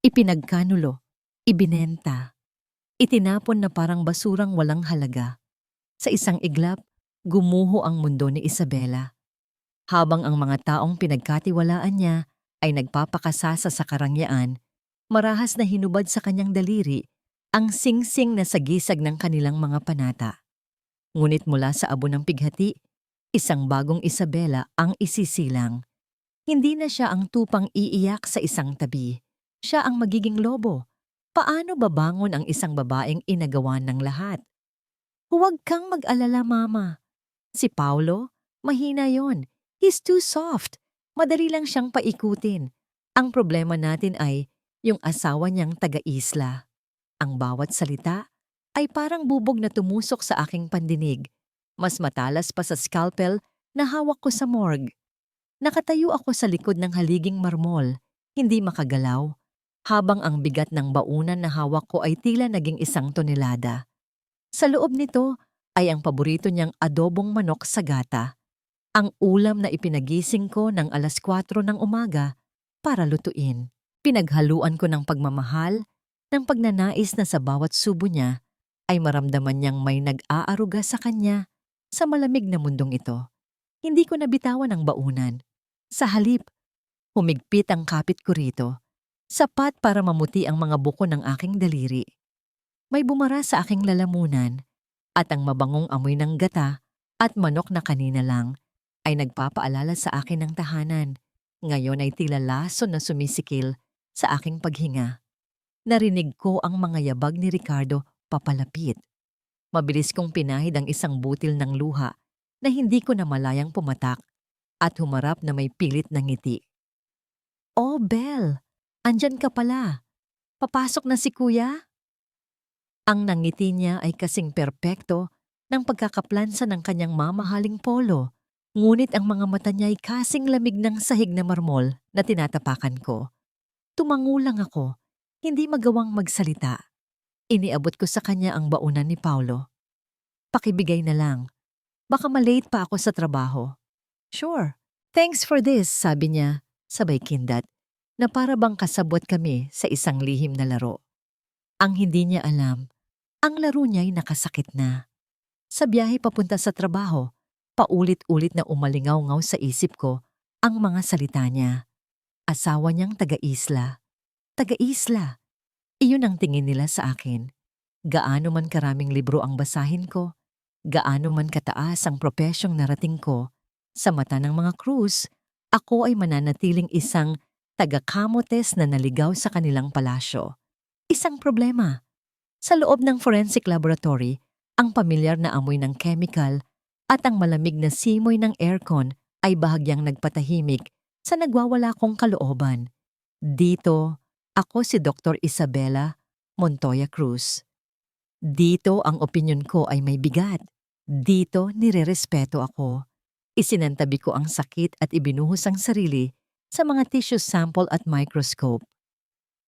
Ipinagkanulo, ibinenta, itinapon na parang basurang walang halaga. Sa isang iglap, gumuho ang mundo ni Isabela. Habang ang mga taong pinagkatiwalaan niya ay nagpapakasasa sa karangyaan, marahas na hinubad sa kanyang daliri ang singsing na sagisag ng kanilang mga panata. Ngunit mula sa abo ng pighati, isang bagong Isabela ang isisilang. Hindi na siya ang tupang iiyak sa isang tabi. Siya ang magiging lobo. Paano babangon ang isang babaeng inagawan ng lahat? Huwag kang mag-alala, Mama. Si Paulo, mahina yon. He's too soft. Madali lang siyang paikutin. Ang problema natin ay yung asawa niyang taga-isla. Ang bawat salita ay parang bubog na tumusok sa aking pandinig. Mas matalas pa sa scalpel na hawak ko sa morgue. Nakatayo ako sa likod ng haliging marmol, hindi makagalaw, habang ang bigat ng baunan na hawak ko ay tila naging 1 tonelada. Sa loob nito ay ang paborito niyang adobong manok sa gata, ang ulam na ipinagising ko ng 4:00 ng umaga para lutuin. Pinaghaluan ko ng pagmamahal, ng pagnanais na sa bawat subo niya ay maramdaman niyang may nag-aaruga sa kanya sa malamig na mundong ito. Hindi ko nabitawan ang baunan. Sa halip, humigpit ang kapit ko rito, sapat para mamuti ang mga buko ng aking daliri. May bumara sa aking lalamunan at ang mabangong amoy ng gata at manok na kanina lang ay nagpapaalala sa akin ng tahanan. Ngayon ay tila lason na sumisikil sa aking paghinga. Narinig ko ang mga yabag ni Ricardo papalapit. Mabilis kong pinahid ang isang butil ng luha na hindi ko namalayang pumatak at humarap na may pilit na ngiti. "Oh, Belle, andyan ka pala. Papasok na si Kuya?" Ang nangiti niya ay kasing perpekto ng pagkakaplansa ng kanyang mamahaling polo, ngunit ang mga mata niya ay kasing lamig ng sahig na marmol na tinatapakan ko. Tumango lang ako, hindi magawang magsalita. Iniabot ko sa kanya ang baunan ni Paulo. "Pakibigay na lang. Baka malate pa ako sa trabaho." "Sure. Thanks for this," sabi niya, sabay kindat, na para bang kasabot kami sa isang lihim na laro. Ang hindi niya alam, ang laro niya ay nakasakit na. Sa biyahe papunta sa trabaho, paulit-ulit na umalingaw-ngaw sa isip ko ang mga salita niya. Asawa niyang taga-isla. Taga-isla. Iyon ang tingin nila sa akin. Gaano man karaming libro ang basahin ko, gaano man kataas ang propesyong narating ko, sa mata ng mga Cruz, ako ay mananatiling isang taga-kamotes na naligaw sa kanilang palasyo. Isang problema. Sa loob ng forensic laboratory, ang pamilyar na amoy ng chemical at ang malamig na simoy ng aircon ay bahagyang nagpatahimik sa nagwawala kong kalooban. Dito, ako si Dr. Isabela Montoya Cruz. Dito ang opinyon ko ay may bigat. Dito nirerespeto ako. Isinantabi ko ang sakit at ibinuhos ang sarili sa mga tissue sample at microscope.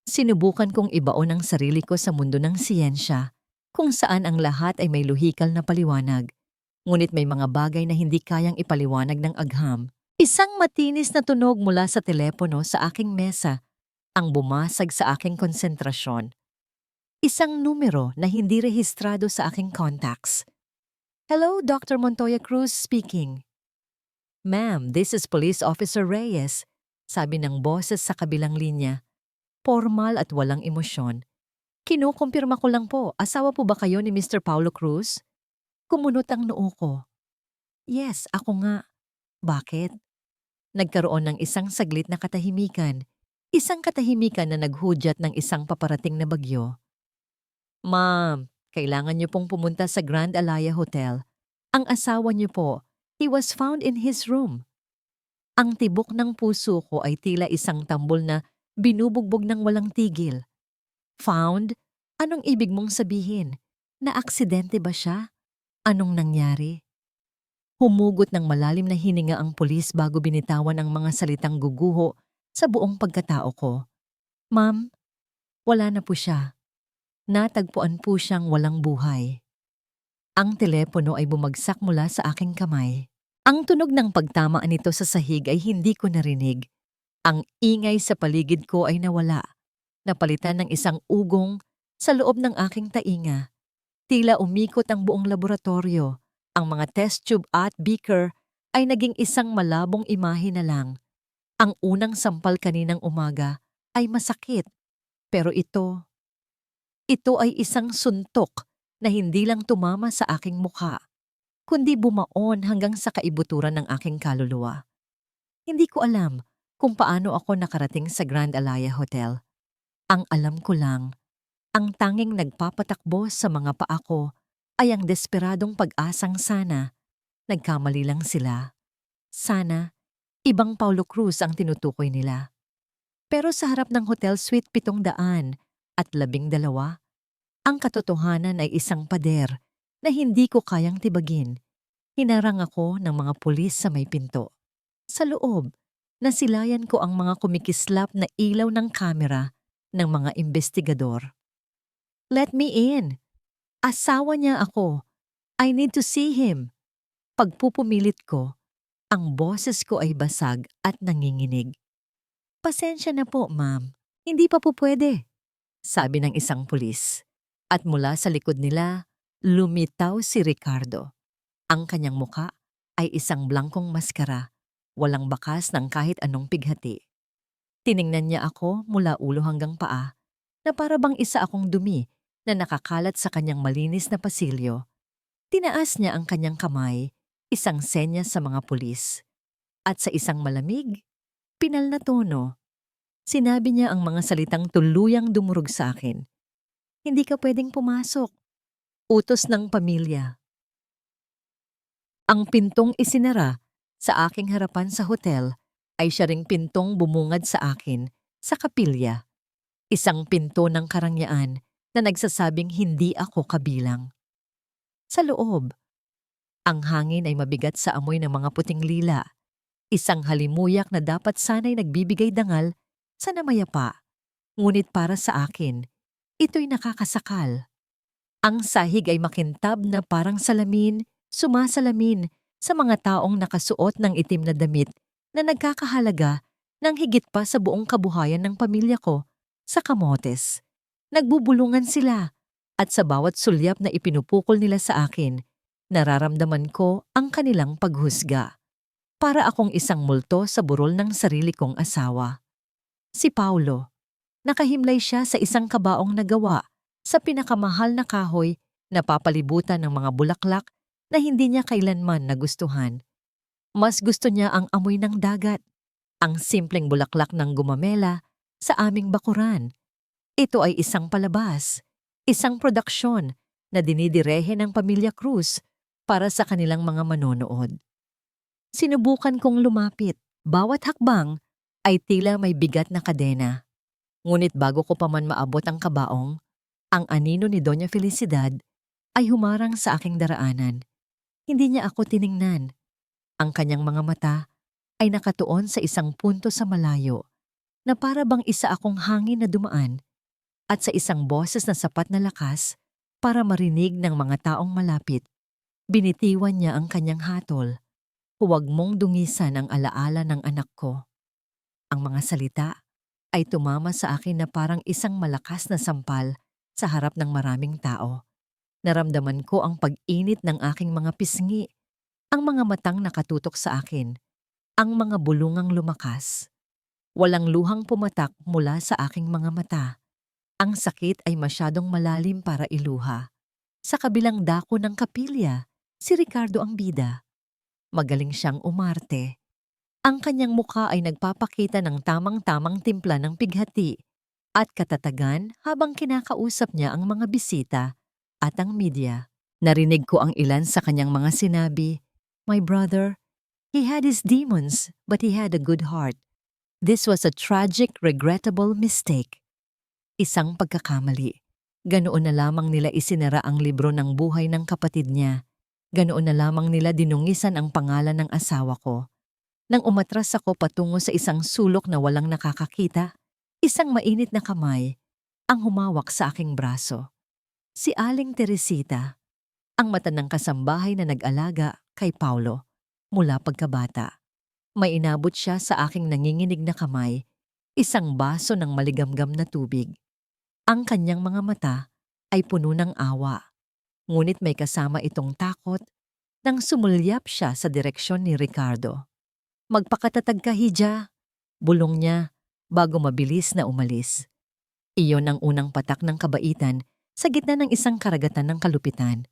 Sinubukan kong ibaon ang sarili ko sa mundo ng siyensya, kung saan ang lahat ay may luhikal na paliwanag. Ngunit may mga bagay na hindi kayang ipaliwanag ng agham. Isang matinis na tunog mula sa telepono sa aking mesa ang bumasag sa aking konsentrasyon. Isang numero na hindi rehistrado sa aking contacts. "Hello, Dr. Montoya Cruz speaking." "Ma'am, this is Police Officer Reyes," sabi ng boses sa kabilang linya. Formal at walang emosyon. "Kinukumpirma ko lang po, asawa po ba kayo ni Mr. Paulo Cruz?" Kumunot ang noo ko. "Yes, ako nga." "Bakit?" Nagkaroon ng isang saglit na katahimikan. Isang katahimikan na naghudyat ng isang paparating na bagyo. "Ma'am, kailangan niyo pong pumunta sa Grand Alaya Hotel. Ang asawa niyo po, he was found in his room." Ang tibok ng puso ko ay tila isang tambol na binubugbog ng walang tigil. "Found? Anong ibig mong sabihin? Naaksidente ba siya? Anong nangyari?" Humugot ng malalim na hininga ang pulis bago binitawan ang mga salitang guguho sa buong pagkatao ko. "Ma'am, wala na po siya. Natagpuan po siyang walang buhay." Ang telepono ay bumagsak mula sa aking kamay. Ang tunog ng pagtamaan nito sa sahig ay hindi ko narinig. Ang ingay sa paligid ko ay nawala. napalitan ng isang ugong sa loob ng aking tainga. Tila umikot ang buong laboratorio. Ang mga test tube at beaker ay naging isang malabong imahe na lang. Ang unang sampal kaninang umaga ay masakit, pero ito ay isang suntok na hindi lang tumama sa aking mukha, kundi bumaon hanggang sa kaibuturan ng aking kaluluwa. Hindi ko alam kung paano ako nakarating sa Grand Alaya Hotel. Ang alam ko lang, ang tanging nagpapatakbo sa mga paa ko ay ang desperadong pag-asang sana nagkamali lang sila. Sana ibang Paulo Cruz ang tinutukoy nila. Pero sa harap ng Hotel Suite 712, ang katotohanan ay isang pader na hindi ko kayang tibagin. Hinarang ako ng mga pulis sa may pinto. Sa loob, nasilayan ko ang mga kumikislap na ilaw ng kamera ng mga investigador. "Let me in! Asawa niya ako! I need to see him!" Pagpupumilit ko, ang boses ko ay basag at nanginginig. "Pasensya na po, ma'am. Hindi pa po pwede," sabi ng isang pulis. At mula sa likod nila, lumitaw si Ricardo. Ang kanyang muka ay isang blankong maskara, walang bakas ng kahit anong pighati. Tiningnan niya ako mula ulo hanggang paa, na para bang isa akong dumi na nakakalat sa kanyang malinis na pasilyo. Tinaas niya ang kanyang kamay, isang senyas sa mga pulis. At sa isang malamig, pinal na tono, sinabi niya ang mga salitang tuluyang dumurog sa akin. "Hindi ka pwedeng pumasok. Utos ng pamilya." Ang pintong isinara sa aking harapan sa hotel ay siya ring pintong bumungad sa akin sa kapilya. Isang pinto ng karangyaan na nagsasabing hindi ako kabilang. Sa loob, ang hangin ay mabigat sa amoy ng mga puting lila. Isang halimuyak na dapat sana'y nagbibigay dangal sa namayapa. Ngunit para sa akin, ito'y nakakasakal. Ang sahig ay makintab na parang salamin, sumasalamin sa mga taong nakasuot ng itim na damit na nagkakahalaga ng higit pa sa buong kabuhayan ng pamilya ko sa kamotes. Nagbubulungan sila at sa bawat sulyap na ipinupukol nila sa akin, nararamdaman ko ang kanilang paghusga. Para akong isang multo sa burol ng sarili kong asawa. Si Paulo, nakahimlay siya sa isang kabaong nagawa sa pinakamahal na kahoy na papalibutan ng mga bulaklak na hindi niya kailanman nagustuhan. Mas gusto niya ang amoy ng dagat, ang simpleng bulaklak ng gumamela sa aming bakuran. Ito ay isang palabas, isang produksyon na dinidirehe ng pamilya Cruz para sa kanilang mga manonood. Sinubukan kong lumapit. Bawat hakbang ay tila may bigat na kadena. Ngunit bago ko pa man maabot ang kabaong, ang anino ni Doña Felicidad ay humarang sa aking daraanan. Hindi niya ako tiningnan. Ang kanyang mga mata ay nakatuon sa isang punto sa malayo na para bang isa akong hangin na dumaan at sa isang boses na sapat na lakas para marinig ng mga taong malapit. Binitiwan niya ang kanyang hatol. "Huwag mong dungisan ang alaala ng anak ko." Ang mga salita ay tumama sa akin na parang isang malakas na sampal sa harap ng maraming tao. Naramdaman ko ang pag-init ng aking mga pisngi, ang mga matang nakatutok sa akin, ang mga bulungang lumakas. Walang luhang pumatak mula sa aking mga mata. Ang sakit ay masyadong malalim para iluha. Sa kabilang dako ng kapilya, si Ricardo ang bida. Magaling siyang umarte. Ang kanyang mukha ay nagpapakita ng tamang-tamang timpla ng pighati at katatagan habang kinakausap niya ang mga bisita at ang media. Narinig ko ang ilan sa kanyang mga sinabi. "My brother, he had his demons but he had a good heart. This was a tragic, regrettable mistake." Isang pagkakamali. Ganoon na lamang nila isinara ang libro ng buhay ng kapatid niya. Ganoon na lamang nila dinungisan ang pangalan ng asawa ko. Nang umatras ako patungo sa isang sulok na walang nakakakita, isang mainit na kamay ang humawak sa aking braso. Si Aling Teresita, ang matandang kasambahay na nag-alaga kay Paulo mula pagkabata. May inabot siya sa aking nanginginig na kamay isang baso ng maligamgam na tubig. Ang kanyang mga mata ay puno ng awa, ngunit may kasama itong takot nang sumulyap siya sa direksyon ni Ricardo. Magpakatatag ka, Hija, bulong niya bago mabilis na umalis. Iyon ang unang patak ng kabaitan sa gitna ng isang karagatan ng kalupitan.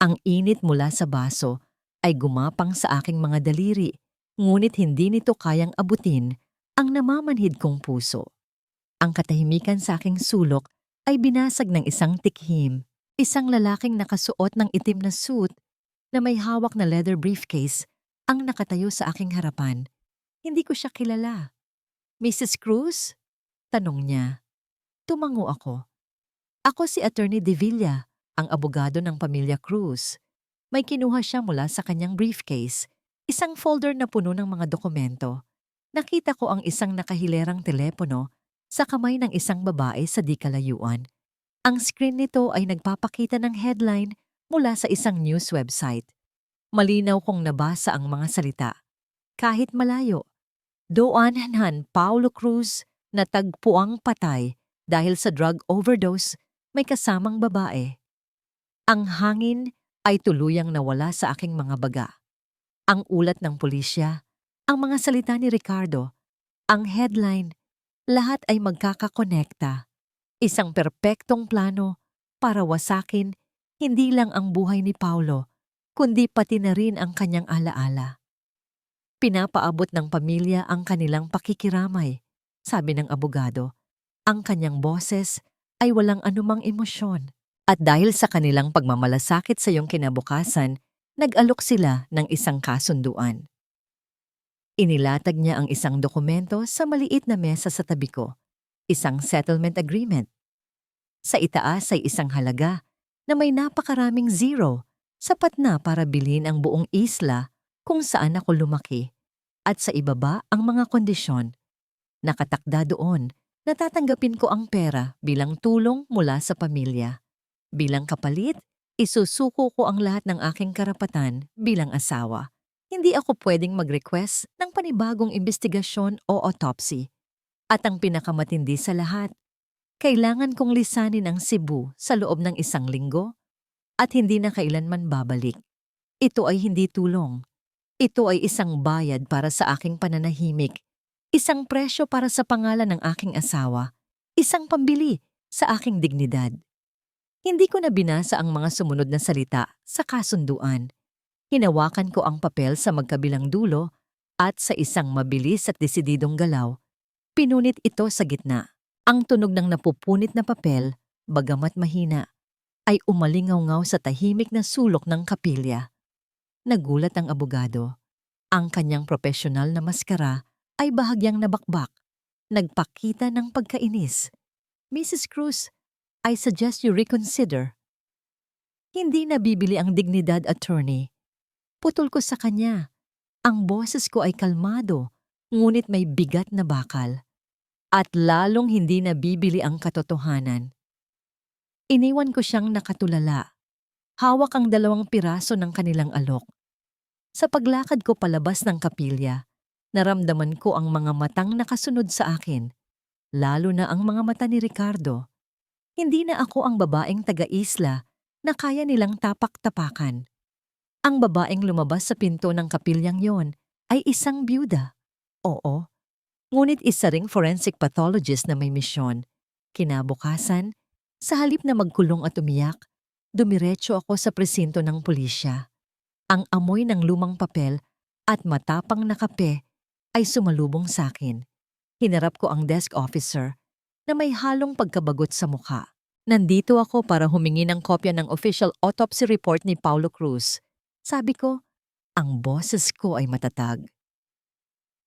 Ang init mula sa baso ay gumapang sa aking mga daliri, ngunit hindi nito kayang abutin ang namamanhid kong puso. Ang katahimikan sa aking sulok ay binasag ng isang tikhim, isang lalaking nakasuot ng itim na suit na may hawak na leather briefcase ang nakatayo sa aking harapan. Hindi ko siya kilala. Mrs. Cruz? Tanong niya. Tumango ako. Ako si Attorney De Villa, ang abogado ng pamilya Cruz. May kinuha siya mula sa kanyang briefcase, isang folder na puno ng mga dokumento. Nakita ko ang isang nakahilerang telepono sa kamay ng isang babae sa di kalayuan. Ang screen nito ay nagpapakita ng headline mula sa isang news website. Malinaw kong nabasa ang mga salita. Kahit malayo, Doanhan Paulo Cruz na tagpuang patay dahil sa drug overdose, may kasamang babae. Ang hangin ay tuluyang nawala sa aking mga baga. Ang ulat ng pulisya, ang mga salita ni Ricardo, ang headline, lahat ay magkakakonekta. Isang perpektong plano para wasakin hindi lang ang buhay ni Paulo, kundi pati na rin ang kanyang alaala. Pinapaabot ng pamilya ang kanilang pakikiramay, sabi ng abogado. Ang kanyang boses ay walang anumang emosyon. At dahil sa kanilang pagmamalasakit sa iyong kinabukasan, nag-alok sila ng isang kasunduan. Inilatag niya ang isang dokumento sa maliit na mesa sa tabi ko, isang settlement agreement. Sa itaas ay isang halaga na may napakaraming zero, sapat na para bilhin ang buong isla kung saan ako lumaki. At sa ibaba ang mga kondisyon. Nakatakda doon, natatanggapin ko ang pera bilang tulong mula sa pamilya. Bilang kapalit, isusuko ko ang lahat ng aking karapatan bilang asawa. Hindi ako pwedeng mag-request ng panibagong investigasyon o autopsy. At ang pinakamatindi sa lahat, kailangan kong lisanin ang Cebu sa loob ng 1 linggo at hindi na kailanman babalik. Ito ay hindi tulong. Ito ay isang bayad para sa aking pananahimik, isang presyo para sa pangalan ng aking asawa, isang pambili sa aking dignidad. Hindi ko na binasa ang mga sumunod na salita sa kasunduan. Hinawakan ko ang papel sa magkabilang dulo at sa isang mabilis at desididong galaw, pinunit ito sa gitna. Ang tunog ng napupunit na papel, bagamat mahina, ay umalingaw-ngaw sa tahimik na sulok ng kapilya. Nagulat ang abogado. Ang kanyang profesional na maskara ay bahagyang nabakbak, nagpakita ng pagkainis. Mrs. Cruz, I suggest you reconsider. Hindi nabibili ang dignidad, attorney. Putol ko sa kanya. Ang boses ko ay kalmado, ngunit may bigat na bakal. At lalong hindi nabibili ang katotohanan. Iniwan ko siyang nakatulala. Hawak ang 2 piraso ng kanilang alok. Sa paglakad ko palabas ng kapilya, naramdaman ko ang mga matang nakasunod sa akin, lalo na ang mga mata ni Ricardo. Hindi na ako ang babaeng taga-isla na kaya nilang tapak-tapakan. Ang babaeng lumabas sa pinto ng kapilyang yon ay isang byuda. Oo, ngunit isa ring forensic pathologist na may misyon. Kinabukasan, sa halip na magkulong at umiyak, dumiretso ako sa presinto ng pulisya. Ang amoy ng lumang papel at matapang na kape ay sumalubong sa akin. Hinarap ko ang desk officer na may halong pagkabagot sa mukha. Nandito ako para humingi ng kopya ng official autopsy report ni Paulo Cruz. Sabi ko, ang boses ko ay matatag.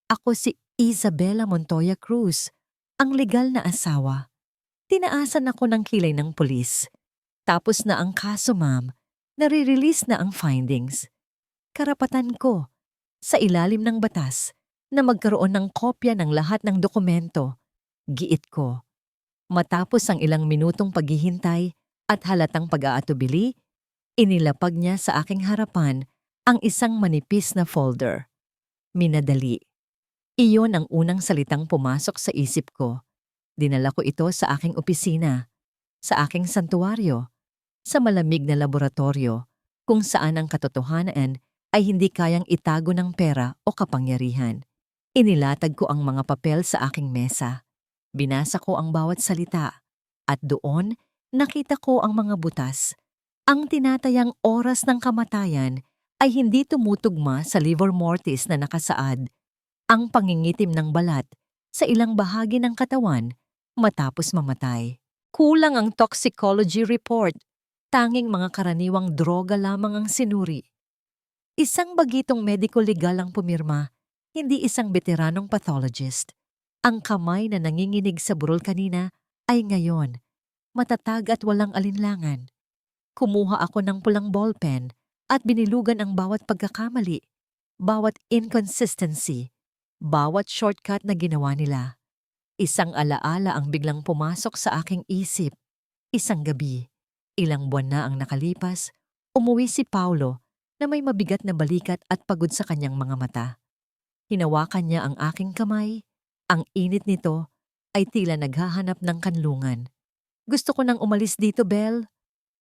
Ako si Isabela Montoya Cruz, ang legal na asawa. Tinaasan ako ng kilay ng pulis. Tapos na ang kaso, ma'am. Nare-release na ang findings. Karapatan ko, sa ilalim ng batas, na magkaroon ng kopya ng lahat ng dokumento. Giit ko. Matapos ang ilang minutong paghihintay at halatang pag-aatubili, inilapag niya sa aking harapan ang isang manipis na folder. Minadali. Iyon ang unang salitang pumasok sa isip ko. Dinala ko ito sa aking opisina, sa aking santuwaryo, sa malamig na laboratorio, kung saan ang katotohanan ay hindi kayang itago ng pera o kapangyarihan. Inilatag ko ang mga papel sa aking mesa. Binasa ko ang bawat salita. At doon, nakita ko ang mga butas. Ang tinatayang oras ng kamatayan ay hindi tumutugma sa livor mortis na nakasaad. Ang pangingitim ng balat sa ilang bahagi ng katawan matapos mamatay. Kulang ang toxicology report. Tanging mga karaniwang droga lamang ang sinuri. Isang bagitong mediko-legal ang pumirma, hindi isang veteranong pathologist. Ang kamay na nanginginig sa burol kanina ay ngayon, matatag at walang alinlangan. Kumuha ako ng pulang ballpen at binilugan ang bawat pagkakamali, bawat inconsistency, bawat shortcut na ginawa nila. Isang alaala ang biglang pumasok sa aking isip. Isang gabi, ilang buwan na ang nakalipas, umuwi si Paulo na may mabigat na balikat at pagod sa kanyang mga mata. Hinawakan niya ang aking kamay. Ang init nito ay tila naghahanap ng kanlungan. Gusto ko nang umalis dito, Belle.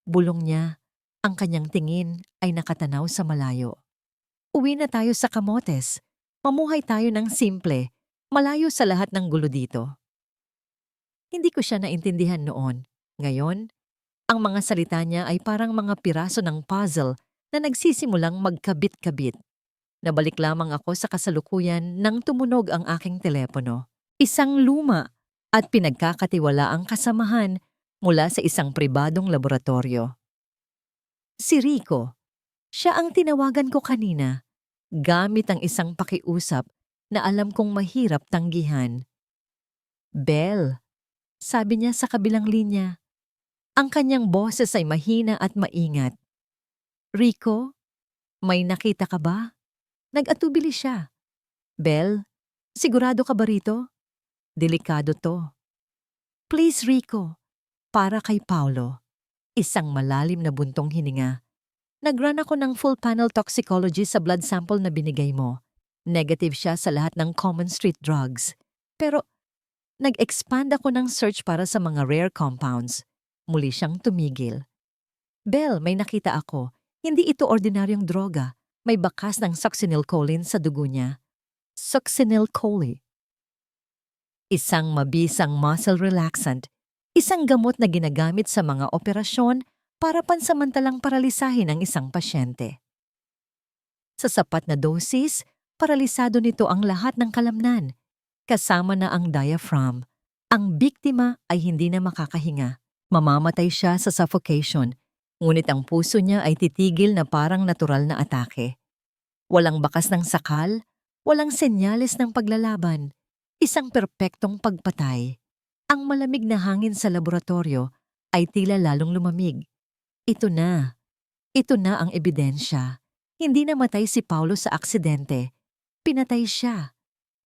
Bulong niya. Ang kanyang tingin ay nakatanaw sa malayo. Uwi na tayo sa Camotes. Mamuhay tayo ng simple, malayo sa lahat ng gulo dito. Hindi ko siya naintindihan noon. Ngayon, ang mga salita niya ay parang mga piraso ng puzzle na nagsisimulang magkabit-kabit. Nabalik lamang ako sa kasalukuyan nang tumunog ang aking telepono. Isang luma at pinagkakatiwalaang kasamahan mula sa isang pribadong laboratorio. Si Rico. Siya ang tinawagan ko kanina, gamit ang isang pakiusap na alam kong mahirap tanggihan. Belle, sabi niya sa kabilang linya. Ang kanyang boses ay mahina at maingat. Rico, may nakita ka ba? Nag-atubili siya. Belle, sigurado ka ba rito? Delikado to. Please, Rico. Para kay Paulo. Isang malalim na buntong hininga. Nag-run ako ng full panel toxicology sa blood sample na binigay mo. Negative siya sa lahat ng common street drugs. Pero nag-expand ako ng search para sa mga rare compounds. Muli siyang tumigil. Belle, may nakita ako. Hindi ito ordinaryong droga. May bakas ng succinylcholine sa dugo niya. Succinylcholine. Isang mabisang muscle relaxant. Isang gamot na ginagamit sa mga operasyon para pansamantalang paralisahin ang isang pasyente. Sa sapat na dosis, paralisado nito ang lahat ng kalamnan, kasama na ang diaphragm. Ang biktima ay hindi na makakahinga. Mamamatay siya sa suffocation, ngunit ang puso niya ay titigil na parang natural na atake. Walang bakas ng sakal, walang senyales ng paglalaban, isang perpektong pagpatay. Ang malamig na hangin sa laboratorio ay tila lalong lumamig. Ito na ang ebidensya. Hindi namatay si Paulo sa aksidente. Pinatay siya.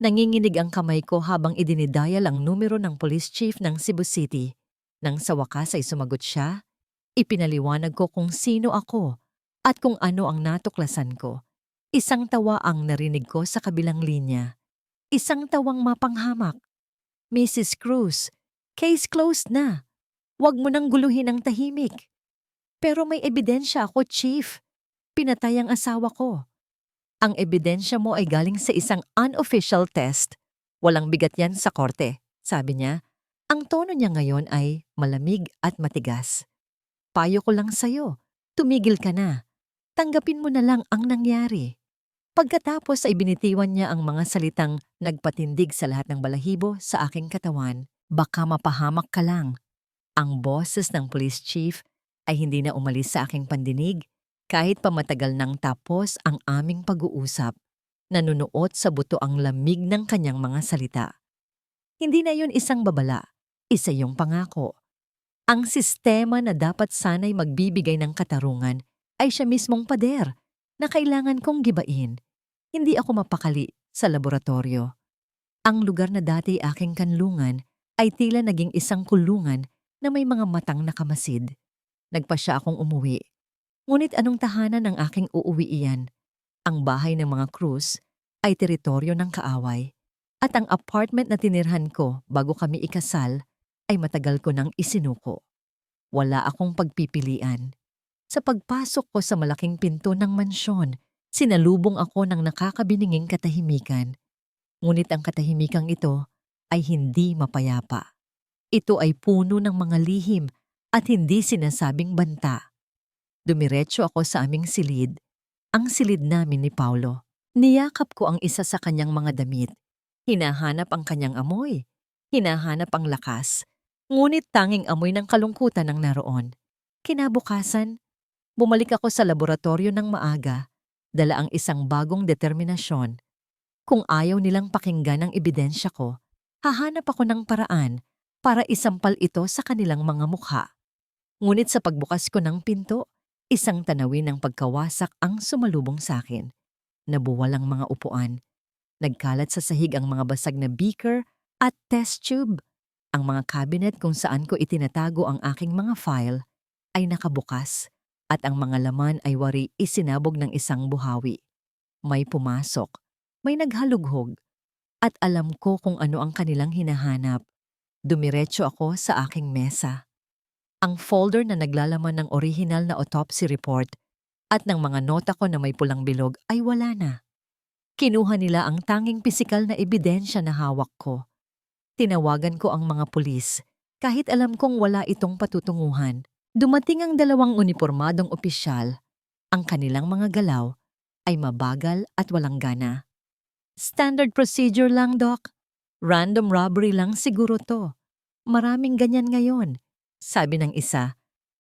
Nanginginig ang kamay ko habang idinidial ang numero ng police chief ng Cebu City. Nang sa wakas ay sumagot siya, ipinaliwanag ko kung sino ako at kung ano ang natuklasan ko. Isang tawa ang narinig ko sa kabilang linya. Isang tawang mapanghamak. Mrs. Cruz, case closed na. Huwag mo nang guluhin ang tahimik. Pero may ebidensya ako, Chief. Pinatay ang asawa ko. Ang ebidensya mo ay galing sa isang unofficial test. Walang bigat yan sa korte, sabi niya. Ang tono niya ngayon ay malamig at matigas. Payo ko lang sa'yo, tumigil ka na. Tanggapin mo na lang ang nangyari. Pagkatapos ay binitiwan niya ang mga salitang nagpatindig sa lahat ng balahibo sa aking katawan. Baka mapahamak ka lang. Ang boses ng police chief ay hindi na umalis sa aking pandinig kahit pa matagal nang tapos ang aming pag-uusap. Nanunuot sa buto ang lamig ng kanyang mga salita. Hindi na yun isang babala, isa yung pangako. Ang sistema na dapat sana'y magbibigay ng katarungan ay siya mismong pader na kailangan kong gibain. Hindi ako mapakali sa laboratorio. Ang lugar na dati aking kanlungan ay tila naging isang kulungan na may mga matang nakamasid. Nagpa siya akong umuwi. Ngunit anong tahanan ng aking uuwiiyan? Ang bahay ng mga Cruz ay teritoryo ng kaaway. At ang apartment na tinirhan ko bago kami ikasal ay matagal ko nang isinuko. Wala akong pagpipilian. Sa pagpasok ko sa malaking pinto ng mansyon, sinalubong ako ng nakakabininging katahimikan. Ngunit ang katahimikang ito ay hindi mapayapa. Ito ay puno ng mga lihim at hindi sinasabing banta. Dumiretso ako sa aming silid, ang silid namin ni Paulo. Niyakap ko ang isa sa kanyang mga damit. Hinahanap ang kanyang amoy. Hinahanap ang lakas. Ngunit tanging amoy ng kalungkutan ang naroon. Kinabukasan, bumalik ako sa laboratorio ng maaga, dala ang isang bagong determinasyon. Kung ayaw nilang pakinggan ang ebidensya ko, hahanap ako ng paraan para isampal ito sa kanilang mga mukha. Ngunit sa pagbukas ko ng pinto, isang tanawin ng pagkawasak ang sumalubong sa akin. Nabuwal ang mga upuan. Nagkalat sa sahig ang mga basag na beaker at test tube. Ang mga cabinet kung saan ko itinatago ang aking mga file ay nakabukas at ang mga laman ay wari isinabog ng isang buhawi. May pumasok, may naghalughog, at alam ko kung ano ang kanilang hinahanap. Dumiretso ako sa aking mesa. Ang folder na naglalaman ng orihinal na autopsy report at ng mga nota ko na may pulang bilog ay wala na. Kinuha nila ang tanging pisikal na ebidensya na hawak ko. Tinawagan ko ang mga pulis kahit alam kong wala itong patutunguhan. Dumating ang dalawang unipormadong opisyal. Ang kanilang mga galaw ay mabagal at walang gana. Standard procedure lang, Doc. Random robbery lang siguro to. Maraming ganyan ngayon, sabi ng isa,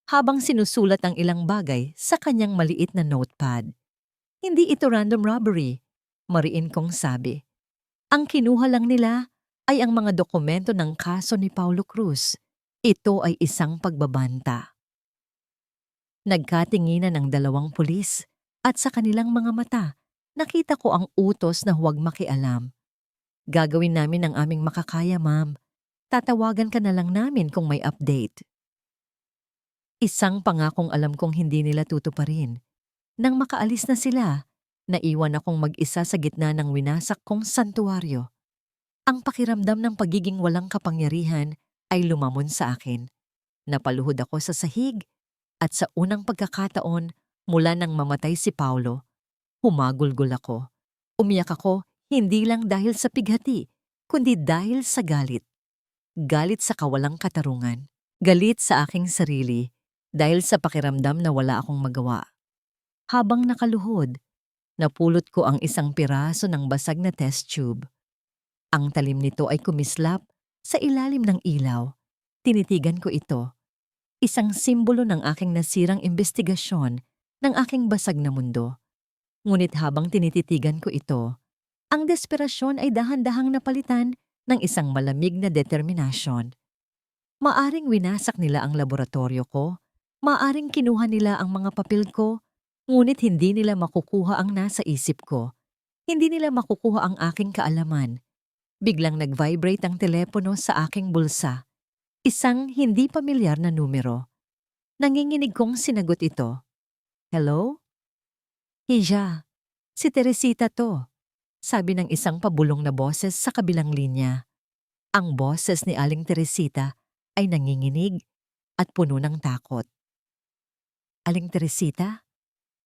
habang sinusulat ang ilang bagay sa kanyang maliit na notepad. Hindi ito random robbery, mariin kong sabi. Ang kinuha lang nila ay ang mga dokumento ng kaso ni Paulo Cruz. Ito ay isang pagbabanta. Nagkatinginan ng dalawang pulis at sa kanilang mga mata, nakita ko ang utos na huwag makialam. Gagawin namin ang aming makakaya, ma'am. Tatawagan ka na lang namin kung may update. Isang pangakong alam kong hindi nila tutuparin. Nang makaalis na sila, naiwan akong mag-isa sa gitna ng winasak kong santuwaryo. Ang pakiramdam ng pagiging walang kapangyarihan ay lumamon sa akin. Napaluhod ako sa sahig at sa unang pagkakataon mula nang mamatay si Paulo, humagulgol ako. Umiyak ako hindi lang dahil sa pighati, kundi dahil sa galit. Galit sa kawalang katarungan. Galit sa aking sarili dahil sa pakiramdam na wala akong magawa. Habang nakaluhod, napulot ko ang isang piraso ng basag na test tube. Ang talim nito ay kumislap sa ilalim ng ilaw. Tinitigan ko ito. Isang simbolo ng aking nasirang investigasyon ng aking basag na mundo. Ngunit habang tinititigan ko ito, ang desperasyon ay dahan-dahang napalitan ng isang malamig na determinasyon. Maaring winasak nila ang laboratorio ko, maaring kinuha nila ang mga papel ko, ngunit hindi nila makukuha ang nasa isip ko. Hindi nila makukuha ang aking kaalaman. Biglang nag-vibrate ang telepono sa aking bulsa. Isang hindi pamilyar na numero. Nanginginig kong sinagot ito. Hello? Hija, si Teresita to. Sabi ng isang pabulong na boses sa kabilang linya. Ang boses ni Aling Teresita ay nanginginig at puno ng takot. Aling Teresita,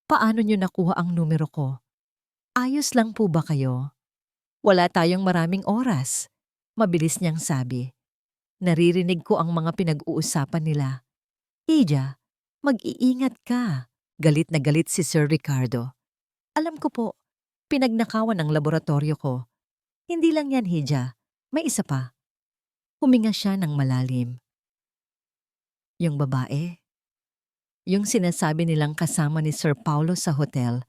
paano niyo nakuha ang numero ko? Ayos lang po ba kayo? Wala tayong maraming oras, mabilis niyang sabi. Naririnig ko ang mga pinag-uusapan nila. Ija, mag-iingat ka. Galit na galit si Sir Ricardo. Alam ko po, pinagnakawan ang laboratorio ko. Hindi lang yan, Hija. May isa pa. Huminga siya ng malalim. Yung babae? Yung sinasabi nilang kasama ni Sir Paulo sa hotel.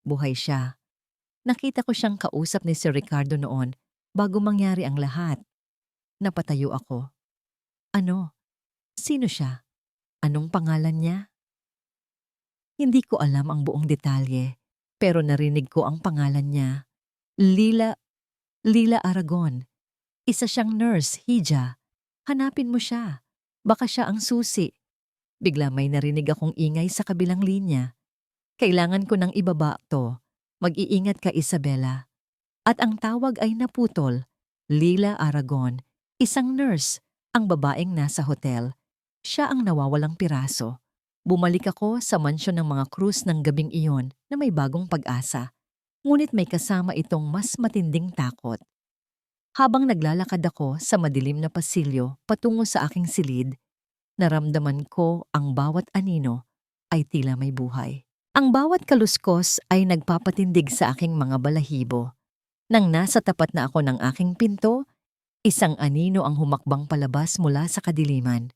Buhay siya. Nakita ko siyang kausap ni Sir Ricardo noon bago mangyari ang lahat. Napatayo ako. Ano? Sino siya? Anong pangalan niya? Hindi ko alam ang buong detalye, pero narinig ko ang pangalan niya. Lila Aragon. Isa siyang nurse, Hija. Hanapin mo siya. Baka siya ang susi. Bigla may narinig akong ingay sa kabilang linya. Kailangan ko nang ibaba to. Mag-iingat ka, Isabela. At ang tawag ay naputol Lila Aragon, isang nurse, ang babaeng nasa hotel. Siya ang nawawalang piraso. Bumalik ako sa mansyon ng mga krus ng gabing iyon na may bagong pag-asa. Ngunit may kasama itong mas matinding takot. Habang naglalakad ako sa madilim na pasilyo patungo sa aking silid, naramdaman ko ang bawat anino ay tila may buhay. Ang bawat kaluskos ay nagpapatindig sa aking mga balahibo. Nang nasa tapat na ako ng aking pinto, isang anino ang humakbang palabas mula sa kadiliman.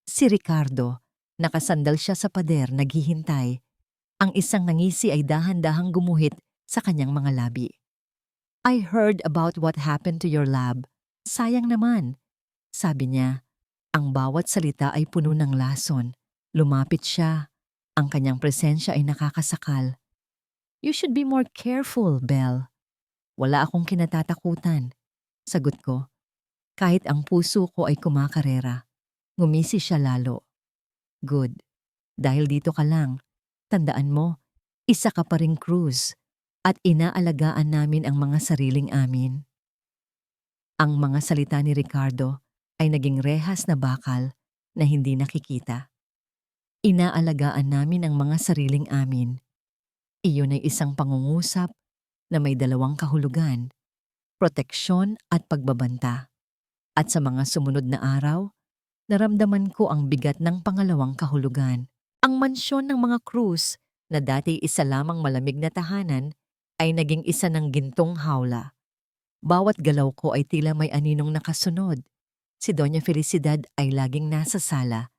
Si Ricardo, nakasandal siya sa pader naghihintay. Ang isang nangisi ay dahan-dahang gumuhit sa kanyang mga labi. I heard about what happened to your lab. Sayang naman, sabi niya. Ang bawat salita ay puno ng lason. Lumapit siya. Ang kanyang presensya ay nakakasakal. You should be more careful, Belle. Wala akong kinatatakutan. Sagot ko. Kahit ang puso ko ay kumakarera. Ngumisi siya lalo. Good. Dahil dito ka lang. Tandaan mo, isa ka pa ring Cruz. At inaalagaan namin ang mga sariling amin. Ang mga salita ni Ricardo ay naging rehas na bakal na hindi nakikita. Inaalagaan namin ang mga sariling amin. Iyon ay isang pangungusap na may dalawang kahulugan, proteksyon at pagbabanta. At sa mga sumunod na araw, naramdaman ko ang bigat ng pangalawang kahulugan. Ang mansyon ng mga Cruz na dati isa lamang malamig na tahanan ay naging isa ng gintong hawla. Bawat galaw ko ay tila may aninong nakasunod. Si Doña Felicidad ay laging nasa sala,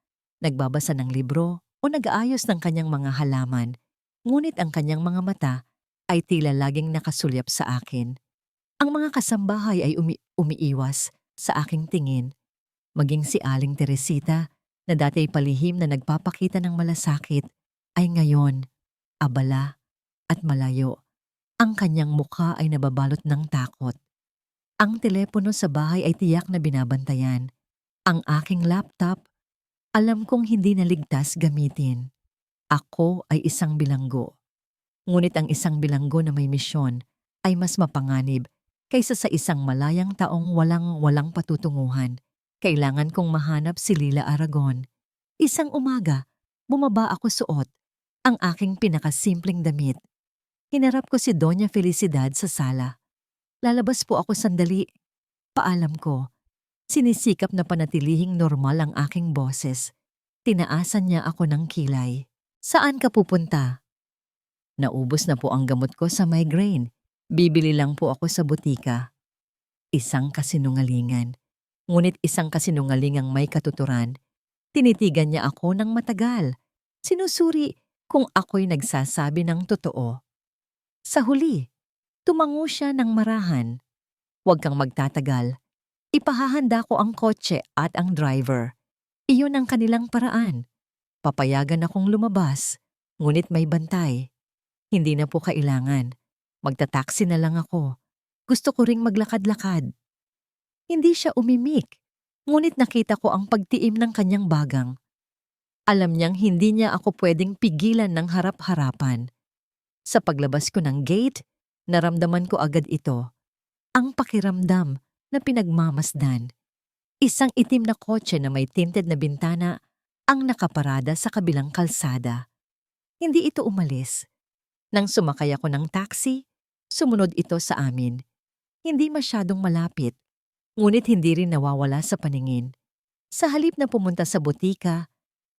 nagbabasa ng libro o nag-aayos ng kanyang mga halaman, ngunit ang kanyang mga mata ay tila laging nakasulyap sa akin. Ang mga kasambahay ay umiiwas sa aking tingin, maging si Aling Teresita na dati palihim na nagpapakita ng malasakit ay ngayon abala at malayo. Ang kanyang mukha ay nababalot ng takot. Ang telepono sa bahay ay tiyak na binabantayan. Ang aking laptop, alam kong hindi na ligtas gamitin. Ako ay isang bilanggo. Ngunit ang isang bilanggo na may misyon ay mas mapanganib kaysa sa isang malayang taong walang patutunguhan. Kailangan kong mahanap si Lila Aragon. Isang umaga, bumaba ako suot ang aking pinakasimpleng damit. Hinarap ko si Doña Felicidad sa sala. Lalabas po ako sandali. Paalam ko. Sinisikap na panatilihing normal ang aking boses. Tinaasan niya ako ng kilay. Saan ka pupunta? Naubos na po ang gamot ko sa migraine. Bibili lang po ako sa butika. Isang kasinungalingan. Ngunit isang kasinungalingang may katuturan. Tinitigan niya ako ng matagal. Sinusuri kung ako'y nagsasabi ng totoo. Sa huli, tumango siya ng marahan. Huwag kang magtatagal. Ipahahanda ko ang kotse at ang driver. Iyon ang kanilang paraan. Papayagan akong lumabas, ngunit may bantay. Hindi na po kailangan. Magtataksi na lang ako. Gusto ko ring maglakad-lakad. Hindi siya umimik, ngunit nakita ko ang pagtiim ng kanyang bagang. Alam niyang hindi niya ako pwedeng pigilan ng harap-harapan. Sa paglabas ko ng gate, naramdaman ko agad ito. Ang pakiramdam na pinagmamasdan. Isang itim na kotse na may tinted na bintana ang nakaparada sa kabilang kalsada. Hindi ito umalis. Nang sumakay ako ng taxi, sumunod ito sa amin. Hindi masyadong malapit, ngunit hindi rin nawawala sa paningin. Sa halip na pumunta sa butika,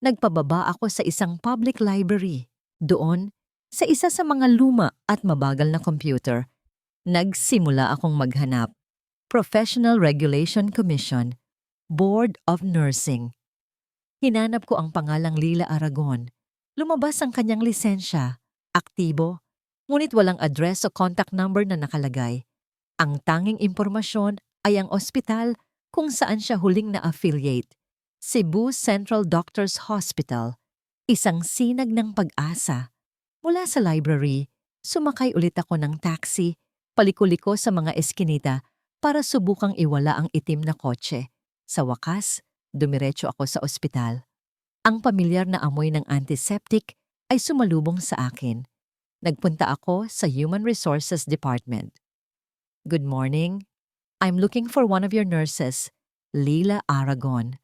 nagpababa ako sa isang public library. Doon, sa isa sa mga luma at mabagal na computer, nagsimula akong maghanap. Professional Regulation Commission, Board of Nursing. Hinanap ko ang pangalang Lila Aragon. Lumabas ang kanyang lisensya, aktibo, ngunit walang address o contact number na nakalagay. Ang tanging impormasyon ay ang ospital kung saan siya huling na-affiliate, Cebu Central Doctors Hospital, isang sinag ng pag-asa. Mula sa library, sumakay ulit ako ng taxi, paliko-liko sa mga eskinita para subukang iwala ang itim na kotse. Sa wakas, dumiretso ako sa ospital. Ang pamilyar na amoy ng antiseptic ay sumalubong sa akin. Nagpunta ako sa Human Resources Department. Good morning. I'm looking for one of your nurses, Leila Aragon.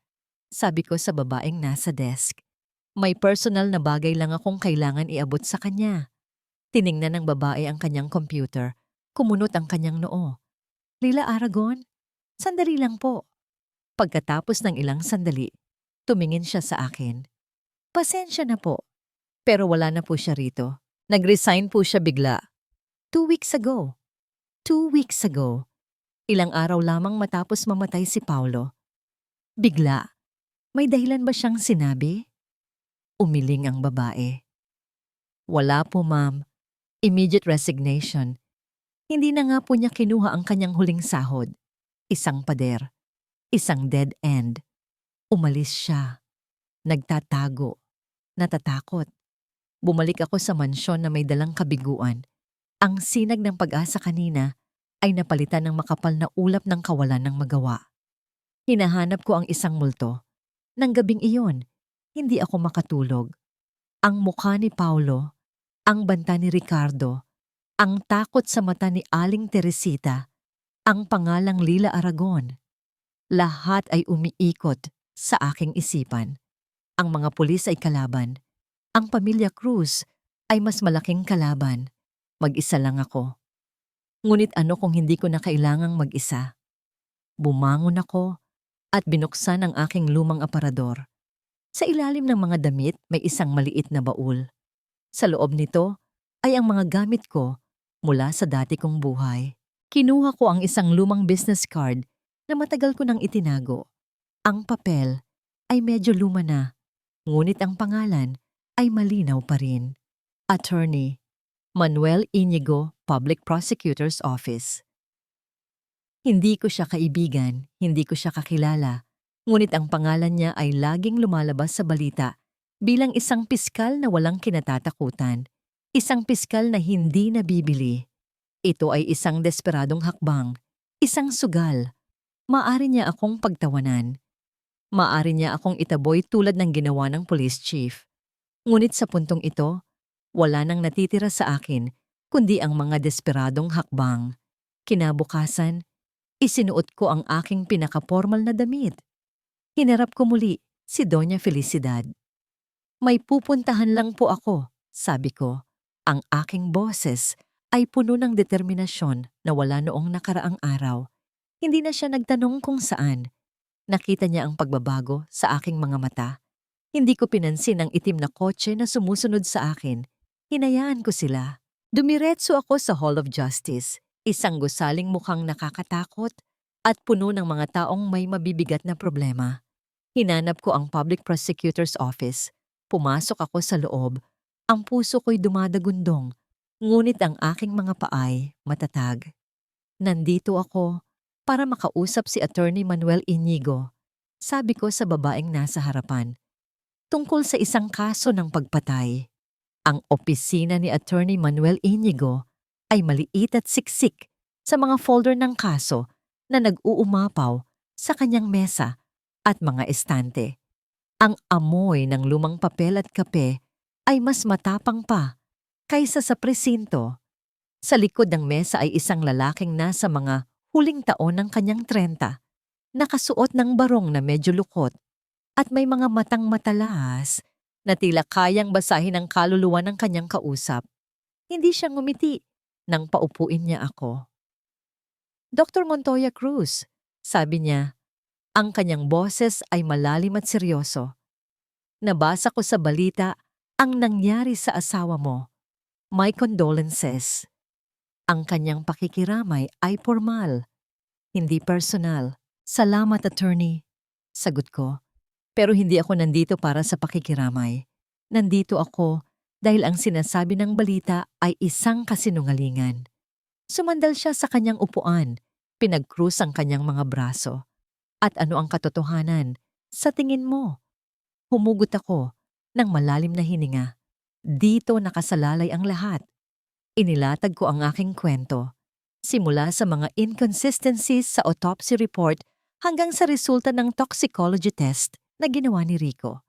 Sabi ko sa babaeng nasa desk. May personal na bagay lang akong kailangan iabot sa kanya. Tiningnan ng babae ang kanyang computer. Kumunot ang kanyang noo. Leila Aragon? Sandali lang po. Pagkatapos ng ilang sandali, tumingin siya sa akin. Pasensya na po. Pero wala na po siya rito. Nag-resign po siya bigla. 2 weeks ago. 2 weeks ago. Ilang araw lamang matapos mamatay si Paulo. Bigla. May dahilan ba siyang sinabi? Umiling ang babae. Wala po, ma'am. Immediate resignation. Hindi na nga po niya kinuha ang kanyang huling sahod. Isang pader. Isang dead end. Umalis siya. Nagtatago. Natatakot. Bumalik ako sa mansyon na may dalang kabiguan. Ang sinag ng pag-asa kanina ay napalitan ng makapal na ulap ng kawalan ng magawa. Hinahanap ko ang isang multo. Nang gabing iyon, hindi ako makatulog. Ang mukha ni Paulo, ang banta ni Ricardo, ang takot sa mata ni Aling Teresita, ang pangalang Leila Aragon. Lahat ay umiikot sa aking isipan. Ang mga pulis ay kalaban. Ang pamilya Cruz ay mas malaking kalaban. Mag-isa lang ako. Ngunit ano kung hindi ko na kailangang mag-isa? Bumangon ako at binuksan ang aking lumang aparador. Sa ilalim ng mga damit may isang maliit na baul. Sa loob nito ay ang mga gamit ko mula sa dati kong buhay. Kinuha ko ang isang lumang business card na matagal ko nang itinago. Ang papel ay medyo luma na, ngunit ang pangalan ay malinaw pa rin. Attorney Manuel Inigo, Public Prosecutor's Office. Hindi ko siya kaibigan, hindi ko siya kakilala, ngunit ang pangalan niya ay laging lumalabas sa balita bilang isang piskal na walang kinatatakutan, isang piskal na hindi nabibili. Ito ay isang desperadong hakbang, isang sugal. Maari niya akong pagtawanan. Maari niya akong itaboy tulad ng ginawa ng police chief. Ngunit sa puntong ito, wala nang natitira sa akin kundi ang mga desperadong hakbang. Kinabukasan, isinuot ko ang aking pinakapormal na damit. Hinarap ko muli si Doña Felicidad. May pupuntahan lang po ako, sabi ko. Ang aking boses ay puno ng determinasyon na wala noong nakaraang araw. Hindi na siya nagtanong kung saan. Nakita niya ang pagbabago sa aking mga mata. Hindi ko pinansin ang itim na kotse na sumusunod sa akin. Hinayaan ko sila. Dumiretso ako sa Hall of Justice, isang gusaling mukhang nakakatakot at puno ng mga taong may mabibigat na problema. Hinanap ko ang Public Prosecutor's Office. Pumasok ako sa loob. Ang puso ko'y dumadagundong, ngunit ang aking mga paay matatag. Nandito ako para makausap si Attorney Manuel Inigo, sabi ko sa babaeng nasa harapan. Tungkol sa isang kaso ng pagpatay. Ang opisina ni Attorney Manuel Inigo ay maliit at siksik sa mga folder ng kaso na nag-uumapaw sa kanyang mesa at mga estante. Ang amoy ng lumang papel at kape ay mas matapang pa kaysa sa presinto. Sa likod ng mesa ay isang lalaking nasa mga huling taon ng kanyang 30, nakasuot ng barong na medyo lukot at may mga matang matalas na tila kayang basahin ang kaluluwa ng kanyang kausap. Hindi siya ngumiti nang paupuin niya ako. Dr. Montoya Cruz, sabi niya, ang kanyang boses ay malalim at seryoso. Nabasa ko sa balita ang nangyari sa asawa mo. My condolences. Ang kanyang pakikiramay ay formal, hindi personal. Salamat, attorney, sagot ko. Pero hindi ako nandito para sa pakikiramay. Nandito ako dahil ang sinasabi ng balita ay isang kasinungalingan. Sumandal siya sa kanyang upuan, pinag-krus ang kanyang mga braso. At ano ang katotohanan? Sa tingin mo? Humugot ako ng malalim na hininga. Dito nakasalalay ang lahat. Inilatag ko ang aking kwento. Simula sa mga inconsistencies sa autopsy report hanggang sa resulta ng toxicology test na ginawa ni Rico.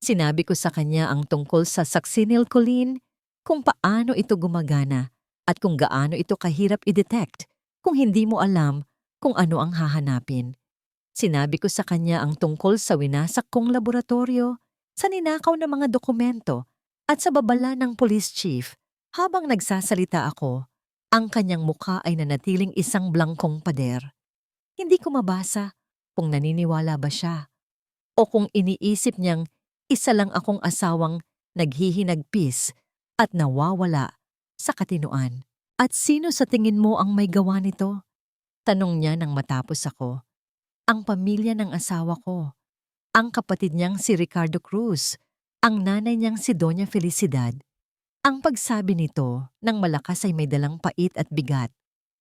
Sinabi ko sa kanya ang tungkol sa succinylcholine, kung paano ito gumagana at kung gaano ito kahirap i-detect kung hindi mo alam kung ano ang hahanapin. Sinabi ko sa kanya ang tungkol sa winasak kong laboratorio, sa ninakaw na mga dokumento, at sa babala ng police chief. Habang nagsasalita ako, ang kanyang mukha ay nanatiling isang blangkong pader. Hindi ko mabasa kung naniniwala ba siya o kung iniisip niyang isa lang akong asawang naghihinagpis at nawawala sa katinoan. At sino sa tingin mo ang may gawa nito? Tanong niya nang matapos ako. Ang pamilya ng asawa ko. Ang kapatid niyang si Ricardo Cruz. Ang nanay niyang si Doña Felicidad. Ang pagsabi nito ng malakas ay may dalang pait at bigat.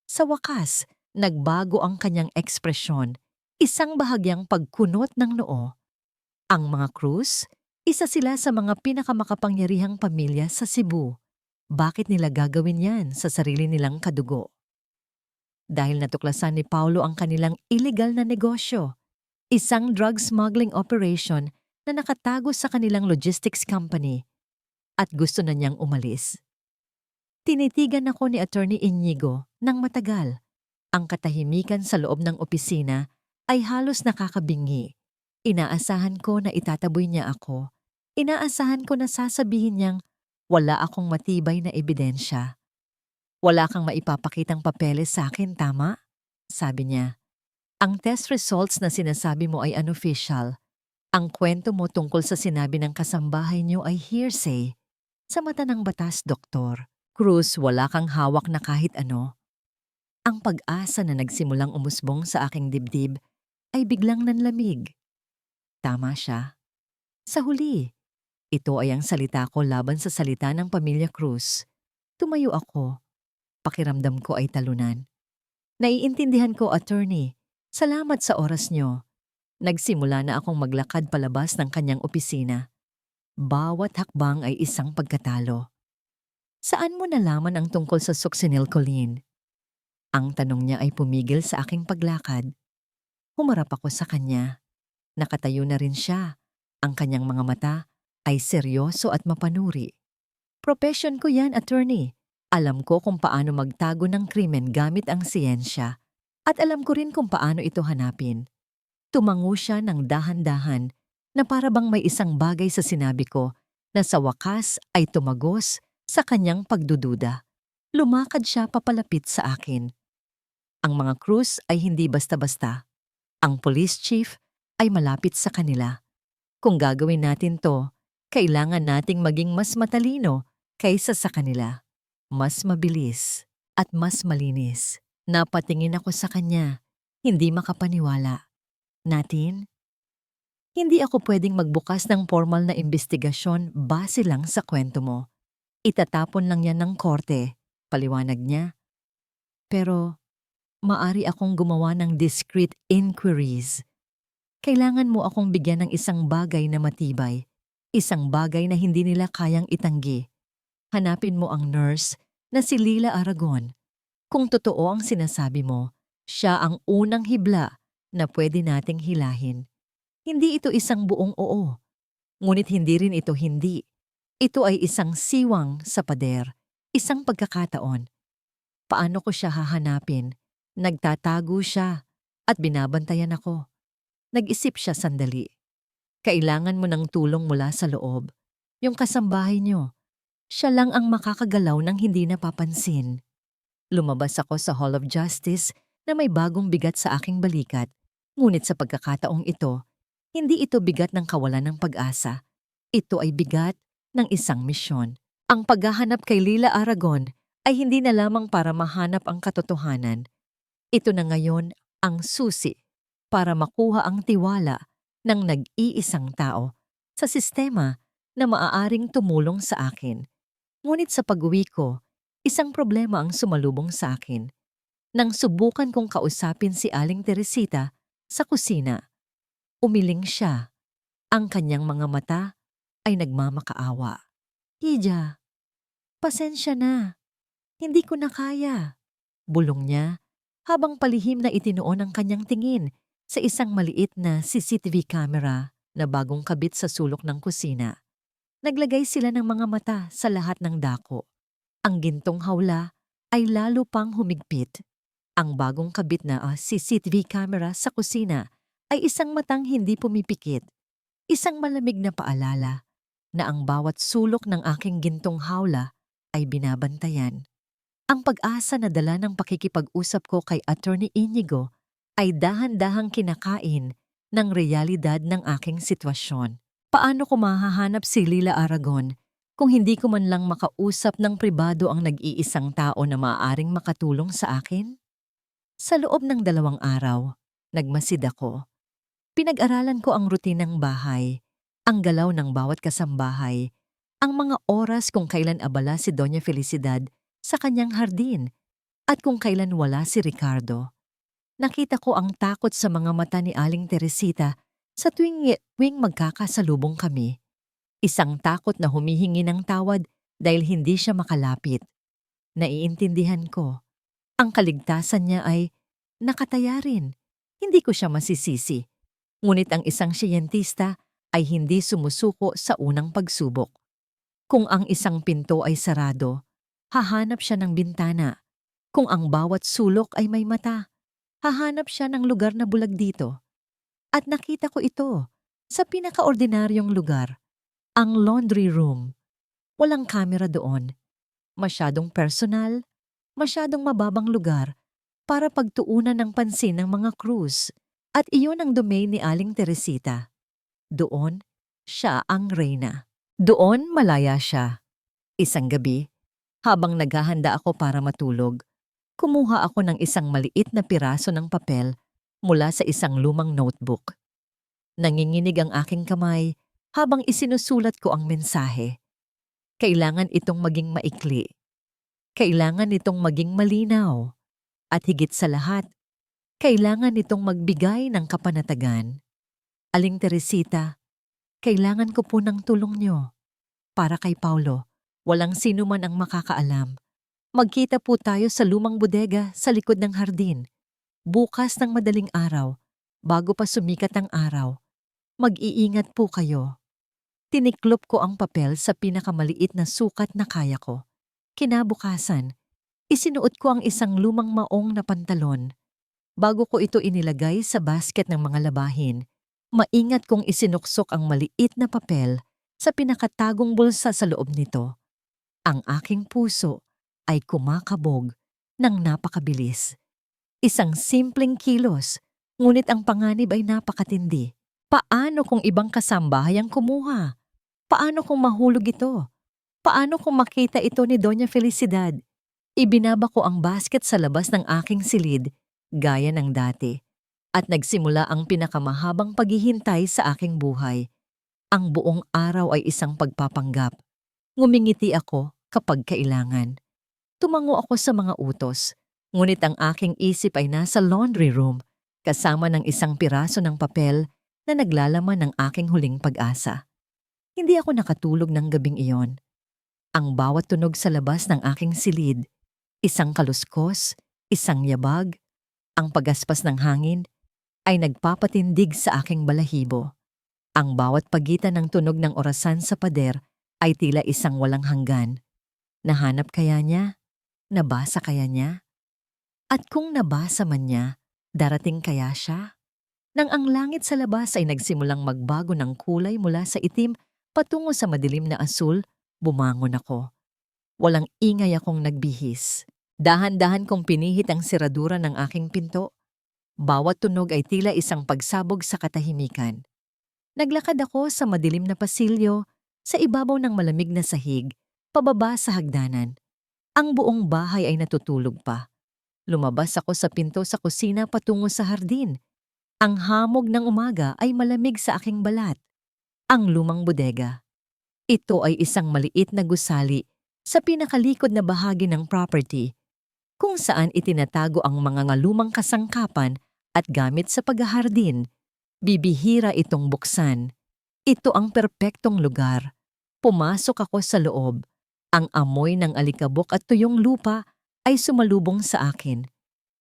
Sa wakas, nagbago ang kanyang ekspresyon, isang bahagyang pagkunot ng noo. Ang mga Cruz, isa sila sa mga pinakamakapangyarihang pamilya sa Cebu. Bakit nila gagawin yan sa sarili nilang kadugo? Dahil natuklasan ni Paulo ang kanilang illegal na negosyo, isang drug smuggling operation na nakatago sa kanilang logistics company, at gusto na niyang umalis. Tinitigan ako ni Attorney Inigo ng matagal. Ang katahimikan sa loob ng opisina ay halos nakakabingi. Inaasahan ko na itataboy niya ako. Inaasahan ko na sasabihin niyang wala akong matibay na ebidensya. Wala kang maipapakitang papeles sa akin, tama? Sabi niya. Ang test results na sinasabi mo ay unofficial. Ang kwento mo tungkol sa sinabi ng kasambahay niyo ay hearsay. Sa mata ng batas, Doktor Cruz, wala kang hawak na kahit ano. Ang pag-asa na nagsimulang umusbong sa aking dibdib ay biglang nanlamig. Tama siya. Sa huli, ito ay ang salita ko laban sa salita ng pamilya Cruz. Tumayo ako. Pakiramdam ko ay talunan. Naiintindihan ko, Attorney. Salamat sa oras niyo. Nagsimula na akong maglakad palabas ng kanyang opisina. Bawat hakbang ay isang pagkatalo. Saan mo nalaman ang tungkol sa succinylcholine? Ang tanong niya ay pumigil sa aking paglakad. Humarap ako sa kanya. Nakatayo na rin siya. Ang kanyang mga mata ay seryoso at mapanuri. Profession ko yan, Attorney. Alam ko kung paano magtago ng krimen gamit ang siyensya. At alam ko rin kung paano ito hanapin. Tumango siya ng dahan-dahan na para bang may isang bagay sa sinabi ko na sa wakas ay tumagos sa kanyang pagdududa. Lumakad siya papalapit sa akin. Ang mga Cruz ay hindi basta-basta. Ang police chief ay malapit sa kanila. Kung gagawin natin to, kailangan nating maging mas matalino kaysa sa kanila. Mas mabilis at mas malinis. Napatingin ako sa kanya, hindi makapaniwala. Natin? Hindi ako pwedeng magbukas ng formal na investigasyon base lang sa kwento mo. Itatapon lang yan ng korte, paliwanag niya. Pero, maari akong gumawa ng discreet inquiries. Kailangan mo akong bigyan ng isang bagay na matibay. Isang bagay na hindi nila kayang itanggi. Hanapin mo ang nurse na si Lila Aragon. Kung totoo ang sinasabi mo, siya ang unang hibla na pwede nating hilahin. Hindi ito isang buong oo. Ngunit hindi rin ito hindi. Ito ay isang siwang sa pader, isang pagkakataon. Paano ko siya hahanapin? Nagtatago siya at binabantayan ako. Nag-isip siya sandali. Kailangan mo ng tulong mula sa loob. Yung kasambahay niyo. Siya lang ang makakagalaw ng hindi napapansin. Lumabas ako sa Hall of Justice na may bagong bigat sa aking balikat. Ngunit sa pagkakataong ito, hindi ito bigat ng kawalan ng pag-asa. Ito ay bigat ng isang misyon. Ang paghahanap kay Lila Aragon ay hindi na lamang para mahanap ang katotohanan. Ito na ngayon ang susi para makuha ang tiwala ng nag-iisang tao sa sistema na maaaring tumulong sa akin. Ngunit sa pag-uwi ko, isang problema ang sumalubong sa akin. Nang subukan kong kausapin si Aling Teresita sa kusina, umiling siya. Ang kanyang mga mata ay nagmamakaawa. Hija, pasensya na. Hindi ko na kaya. Bulong niya habang palihim na itinuon ang kanyang tingin sa isang maliit na CCTV camera na bagong kabit sa sulok ng kusina. Naglagay sila ng mga mata sa lahat ng dako. Ang gintong hawla ay lalo pang humigpit. Ang bagong kabit na CCTV camera sa kusina ay isang matang hindi pumipikit, isang malamig na paalala na ang bawat sulok ng aking gintong hawla ay binabantayan. Ang pag-asa na dala ng pakikipag-usap ko kay Attorney Inigo ay dahan-dahang kinakain ng realidad ng aking sitwasyon. Paano ko mahahanap si Lila Aragon kung hindi ko man lang makausap ng pribado ang nag-iisang tao na maaaring makatulong sa akin? Sa loob ng 2 araw, nagmasid ako. Pinag-aralan ko ang rutinang bahay, ang galaw ng bawat kasambahay, ang mga oras kung kailan abala si Doña Felicidad sa kanyang hardin at kung kailan wala si Ricardo. Nakita ko ang takot sa mga mata ni Aling Teresita sa tuwing magkakasalubong kami. Isang takot na humihingi ng tawad dahil hindi siya makalapit. Naiintindihan ko. Ang kaligtasan niya ay nakataya rin. Hindi ko siya masisisi. Ngunit ang isang siyentista ay hindi sumusuko sa unang pagsubok. Kung ang isang pinto ay sarado, hahanap siya ng bintana. Kung ang bawat sulok ay may mata, hahanap siya ng lugar na bulag dito. At nakita ko ito sa pinakaordinaryong lugar, ang laundry room. Walang kamera doon. Masyadong personal, masyadong mababang lugar para pagtuunan ng pansin ng mga crews. At iyon ang domain ni Aling Teresita. Doon, siya ang reyna. Doon malaya siya. Isang gabi, habang naghahanda ako para matulog, kumuha ako ng isang maliit na piraso ng papel mula sa isang lumang notebook. Nanginginig ang aking kamay habang isinusulat ko ang mensahe. Kailangan itong maging maikli. Kailangan itong maging malinaw. At higit sa lahat, kailangan itong magbigay ng kapanatagan. Aling Teresita, kailangan ko po ng tulong niyo. Para kay Paulo, walang sino man ang makakaalam. Magkita po tayo sa lumang bodega sa likod ng hardin. Bukas ng madaling araw, bago pa sumikat ang araw. Mag-iingat po kayo. Tiniklop ko ang papel sa pinakamaliit na sukat na kaya ko. Kinabukasan, isinuot ko ang isang lumang maong na pantalon. Bago ko ito inilagay sa basket ng mga labahin, maingat kong isinuksok ang maliit na papel sa pinakatagong bulsa sa loob nito. Ang aking puso ay kumakabog ng napakabilis. Isang simpleng kilos, ngunit ang panganib ay napakatindi. Paano kung ibang kasambahay ang kumuha? Paano kung mahulog ito? Paano kung makita ito ni Doña Felicidad? Ibinaba ko ang basket sa labas ng aking silid, gaya ng dati, at nagsimula ang pinakamahabang paghihintay sa aking buhay. Ang buong araw ay isang pagpapanggap. Ngumingiti ako kapag kailangan. Tumango ako sa mga utos, ngunit ang aking isip ay nasa laundry room, kasama ng isang piraso ng papel na naglalaman ng aking huling pag-asa. Hindi ako nakatulog ng gabing iyon. Ang bawat tunog sa labas ng aking silid, isang kaluskos, isang yabag, ang pagaspas ng hangin, ay nagpapatindig sa aking balahibo. Ang bawat pagitan ng tunog ng orasan sa pader ay tila isang walang hanggan. Nahanap kaya niya? Nabasa kaya niya? At kung nabasa man niya, darating kaya siya? Nang ang langit sa labas ay nagsimulang magbago ng kulay mula sa itim patungo sa madilim na asul, bumangon ako. Walang ingay akong nagbihis. Dahan-dahan kong pinihit ang siradura ng aking pinto. Bawat tunog ay tila isang pagsabog sa katahimikan. Naglakad ako sa madilim na pasilyo, sa ibabaw ng malamig na sahig, pababa sa hagdanan. Ang buong bahay ay natutulog pa. Lumabas ako sa pinto sa kusina patungo sa hardin. Ang hamog ng umaga ay malamig sa aking balat. Ang lumang bodega. Ito ay isang maliit na gusali sa pinakalikod na bahagi ng property, kung saan itinatago ang mga lumang kasangkapan at gamit sa paghahardin. Bibihira itong buksan. Ito ang perpektong lugar. Pumasok ako sa loob. Ang amoy ng alikabok at tuyong lupa ay sumalubong sa akin.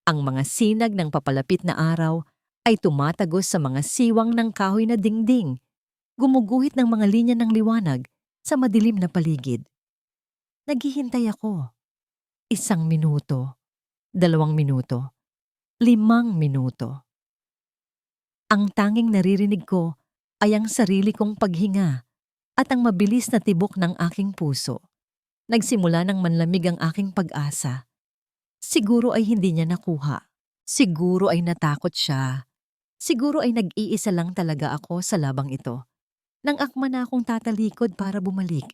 Ang mga sinag ng papalapit na araw ay tumatagos sa mga siwang ng kahoy na dingding, gumuguhit ng mga linya ng liwanag sa madilim na paligid. Naghihintay ako. 1 minuto, 2 minuto, 5 minuto. Ang tanging naririnig ko ay ang sarili kong paghinga at ang mabilis na tibok ng aking puso. Nagsimula ng manlamig ang aking pag-asa. Siguro ay hindi niya nakuha. Siguro ay natakot siya. Siguro ay nag-iisa lang talaga ako sa labang ito. Nang akma na akong tatalikod para bumalik,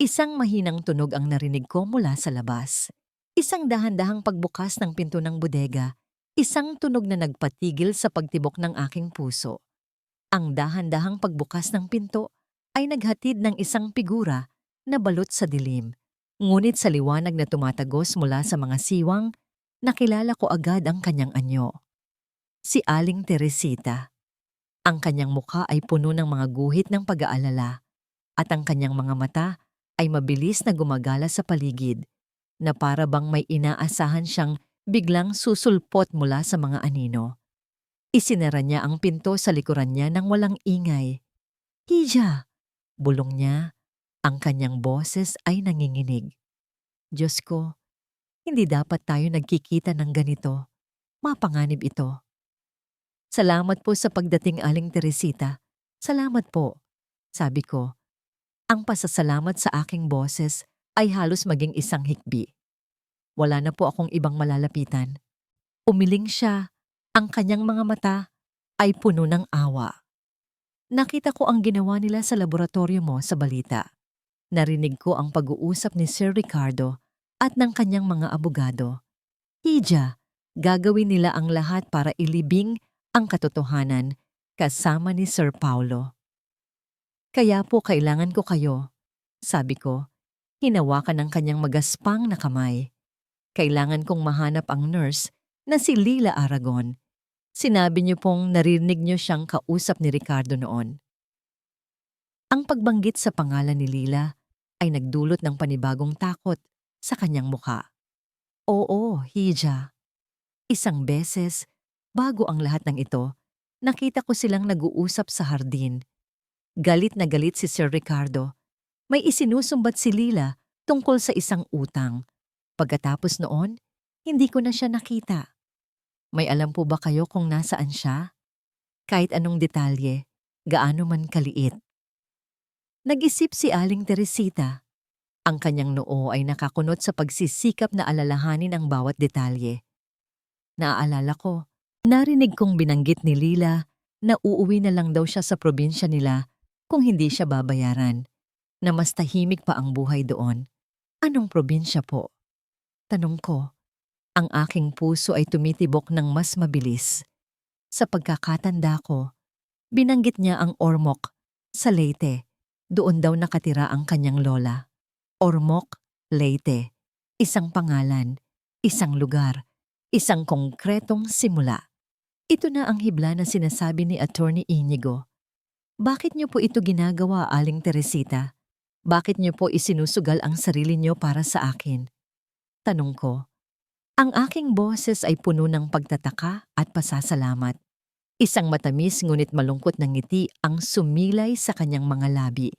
isang mahinang tunog ang narinig ko mula sa labas. Isang dahan-dahang pagbukas ng pinto ng bodega. Isang tunog na nagpatigil sa pagtibok ng aking puso. Ang dahan-dahang pagbukas ng pinto ay naghatid ng isang figura na balot sa dilim. Ngunit sa liwanag na tumatagos mula sa mga siwang, nakilala ko agad ang kanyang anyo. Si Aling Teresita. Ang kanyang mukha ay puno ng mga guhit ng pag-aalala at ang kanyang mga mata ay mabilis na gumagala sa paligid na para bang may inaasahan siyang biglang susulpot mula sa mga anino. Isinara niya ang pinto sa likuran niya nang walang ingay. "Hija!" Bulong niya. Ang kanyang boses ay nanginginig. Diyos ko, hindi dapat tayo nagkikita ng ganito. Mapanganib ito. "Salamat po sa pagdating, Aling Teresita. Salamat po," sabi ko. Ang pasasalamat sa aking boses ay halos maging isang hikbi. Wala na po akong ibang malalapitan. Umiling siya. Ang kanyang mga mata ay puno ng awa. "Nakita ko ang ginawa nila sa laboratorio mo sa balita. Narinig ko ang pag-uusap ni Sir Ricardo at ng kanyang mga abogado. Hija, gagawin nila ang lahat para ilibing ang katotohanan kasama ni Sir Paulo. Kaya po kailangan ko kayo," sabi ko. Hinawakan ng kanyang magaspang na kamay. "Kailangan kong mahanap ang nurse na si Lila Aragon. Sinabi niyo pong narinig niyo siyang kausap ni Ricardo noon." Ang pagbanggit sa pangalan ni Lila ay nagdulot ng panibagong takot sa kanyang mukha. "Oo, Hija. Isang beses, bago ang lahat ng ito, nakita ko silang nag-uusap sa hardin. Galit na galit si Sir Ricardo. May isinusumbat si Lila tungkol sa isang utang. Pagkatapos noon, hindi ko na siya nakita. May alam po ba kayo kung nasaan siya? Kahit anong detalye, gaano man kaliit." Nag-isip si Aling Teresita. Ang kanyang noo ay nakakunot sa pagsisikap na alalahanin ang bawat detalye. Naaalala ko, narinig kong binanggit ni Lila na uuwi na lang daw siya sa probinsya nila kung hindi siya babayaran, na mas tahimik pa ang buhay doon. Anong probinsya po? Tanong ko. Ang aking puso ay tumitibok ng mas mabilis. Sa pagkakatanda ko, binanggit niya ang Ormoc sa Leyte. Doon daw nakatira ang kanyang lola. Ormoc, Leyte. Isang pangalan, isang lugar, isang konkretong simula. Ito na ang hibla na sinasabi ni Attorney Inigo. Bakit niyo po ito ginagawa, Aling Teresita? Bakit niyo po isinusugal ang sarili niyo para sa akin? Tanong ko. Ang aking boses ay puno ng pagtataka at pasasalamat. Isang matamis ngunit malungkot na ngiti ang sumilay sa kanyang mga labi.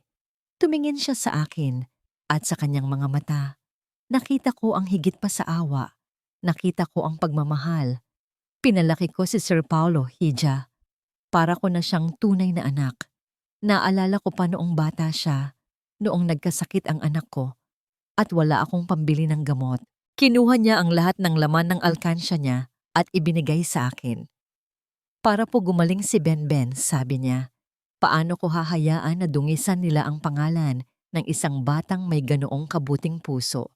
Tumingin siya sa akin at sa kanyang mga mata. Nakita ko ang higit pa sa awa. Nakita ko ang pagmamahal. Pinalaki ko si Sir Paulo, Hija. Para ko na siyang tunay na anak. Naalala ko pa noong bata siya, noong nagkasakit ang anak ko, at wala akong pambili ng gamot. Kinuha niya ang lahat ng laman ng alkansya niya at ibinigay sa akin. Para po gumaling si Benben, sabi niya. Paano ko hahayaan na dungisan nila ang pangalan ng isang batang may ganoong kabuting puso?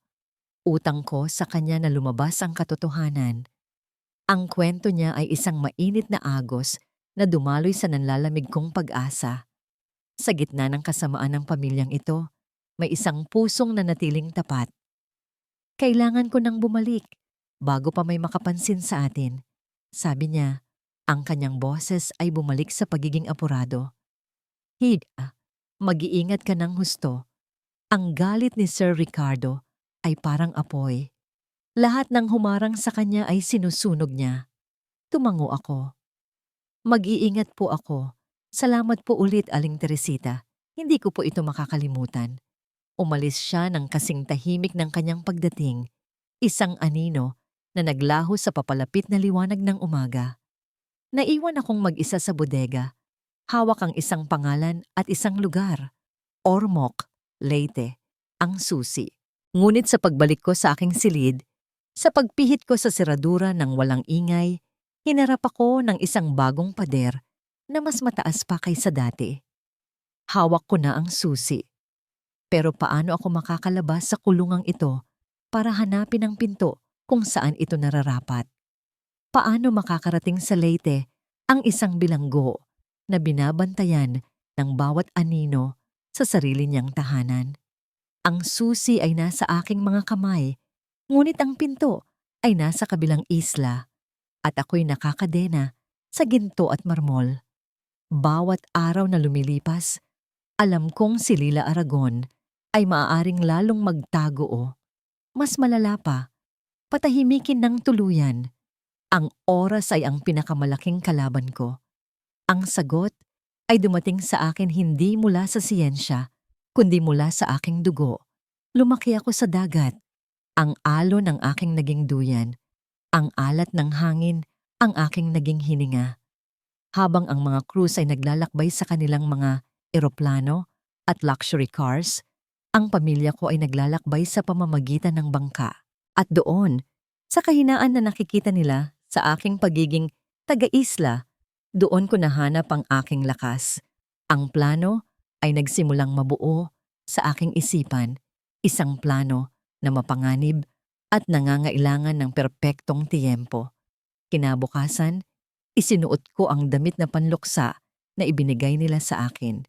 Utang ko sa kanya na lumabas ang katotohanan. Ang kwento niya ay isang mainit na agos na dumaloy sa nanlalamig kong pag-asa. Sa gitna ng kasamaan ng pamilyang ito, may isang pusong nanatiling tapat. Kailangan ko nang bumalik, bago pa may makapansin sa atin. Sabi niya, ang kanyang boses ay bumalik sa pagiging apurado. Hida, mag-iingat ka ng husto. Ang galit ni Sir Ricardo ay parang apoy. Lahat ng humarang sa kanya ay sinusunog niya. Tumango ako. Mag-iingat po ako. Salamat po ulit, Aling Teresita. Hindi ko po ito makakalimutan. Umalis siya ng kasing tahimik ng kanyang pagdating. Isang anino na naglaho sa papalapit na liwanag ng umaga. Naiwan akong mag-isa sa bodega, hawak ang isang pangalan at isang lugar, Ormoc, Leyte, ang susi. Ngunit sa pagbalik ko sa aking silid, sa pagpihit ko sa seradura ng walang ingay, hinarap ako ng isang bagong pader na mas mataas pa kaysa dati. Hawak ko na ang susi. Pero paano ako makakalabas sa kulungang ito para hanapin ang pinto kung saan ito nararapat? Paano makakarating sa Leyte ang isang bilanggo na binabantayan ng bawat anino sa sarili niyang tahanan? Ang susi ay nasa aking mga kamay, ngunit ang pinto ay nasa kabilang isla at ako'y nakakadena sa ginto at marmol. Bawat araw na lumilipas, alam kong si Lila Aragon ay maaaring lalong magtago o, mas malala pa, patahimikin ng tuluyan. Ang oras ay ang pinakamalaking kalaban ko. Ang sagot ay dumating sa akin hindi mula sa siyensya, kundi mula sa aking dugo. Lumaki ako sa dagat. Ang alon ng aking naging duyan. Ang alat ng hangin ang aking naging hininga. Habang ang mga cruise ay naglalakbay sa kanilang mga eroplano at luxury cars, ang pamilya ko ay naglalakbay sa pamamagitan ng bangka. At doon, sa kahinaan na nakikita nila sa aking pagiging taga-isla, doon ko nahanap ang aking lakas. Ang plano ay nagsimulang mabuo sa aking isipan, isang plano na mapanganib at nangangailangan ng perpektong tiyempo. Kinabukasan, isinuot ko ang damit na panluksa na ibinigay nila sa akin.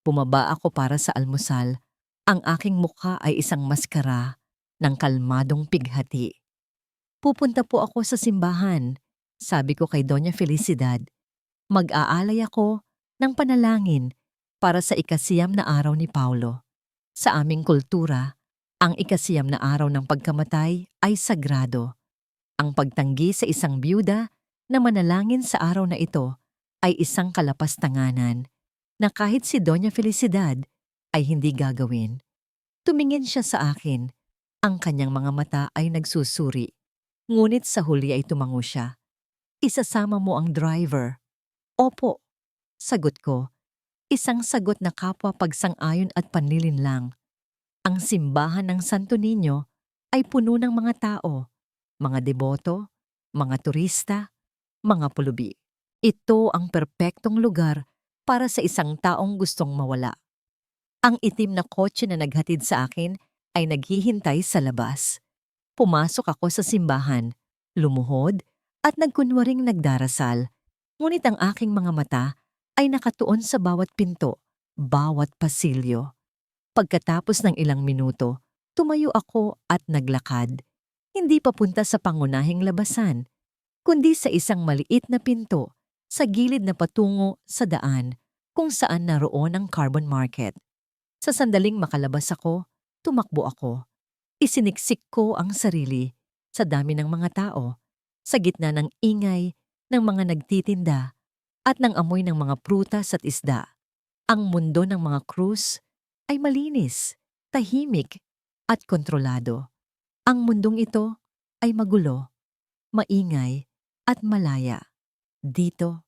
Bumaba ako para sa almusal. Ang aking mukha ay isang maskara ng kalmadong pighati. Pupunta po ako sa simbahan, sabi ko kay Doña Felicidad. Mag-aalay ako ng panalangin para sa ikasiyam na araw ni Paulo. Sa aming kultura, ang ikasiyam na araw ng pagkamatay ay sagrado. Ang pagtanggi sa isang byuda na manalangin sa araw na ito ay isang kalapastanganan na kahit si Doña Felicidad ay hindi gagawin. Tumingin siya sa akin. Ang kanyang mga mata ay nagsusuri. Ngunit sa huli ay tumango siya. Isasama mo ang driver. Opo, sagot ko. Isang sagot na kapwa pagsang-ayon at panlilinlang. Ang simbahan ng Santo Niño ay puno ng mga tao, mga deboto, mga turista, mga pulubi. Ito ang perpektong lugar para sa isang taong gustong mawala. Ang itim na kotse na naghatid sa akin ay naghihintay sa labas. Pumasok ako sa simbahan, lumuhod at nagkunwaring nagdarasal. Ngunit ang aking mga mata ay nakatuon sa bawat pinto, bawat pasilyo. Pagkatapos ng ilang minuto, tumayo ako at naglakad. Hindi papunta sa pangunahing labasan, kundi sa isang maliit na pinto sa gilid na patungo sa daan kung saan naroon ang carbon market. Sa sandaling makalabas ako, tumakbo ako. Isiniksik ko ang sarili sa dami ng mga tao, sa gitna ng ingay ng mga nagtitinda at ng amoy ng mga prutas at isda. Ang mundo ng mga cruise ay malinis, tahimik at kontrolado. Ang mundong ito ay magulo, maingay at malaya. Dito,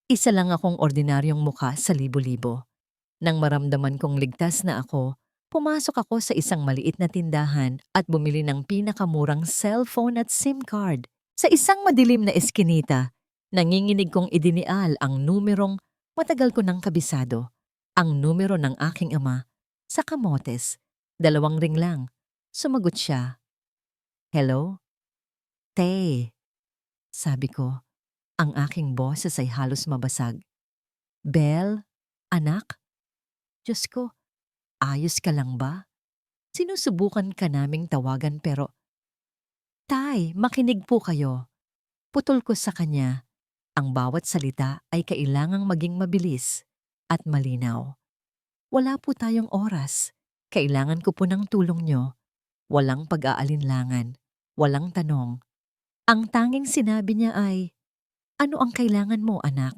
isa lang akong ordinaryong mukha sa libo-libo. Nang maramdaman kong ligtas na ako, pumasok ako sa isang maliit na tindahan at bumili ng pinakamurang cellphone at SIM card. Sa isang madilim na eskinita, nanginginig kong idinial ang numerong matagal ko nang kabisado. Ang numero ng aking ama sa kamotes. 2 ring lang. Sumagot siya. Hello? Tay, sabi ko. Ang aking boses ay halos mabasag. Belle, anak? Diyos ko, ayos ka lang ba? Sinusubukan ka naming tawagan pero... Tay, makinig po kayo. Putol ko sa kanya. Ang bawat salita ay kailangang maging mabilis at malinaw. Wala po tayong oras. Kailangan ko po ng tulong nyo. Walang pag-aalinlangan. Walang tanong. Ang tanging sinabi niya ay, ano ang kailangan mo, anak?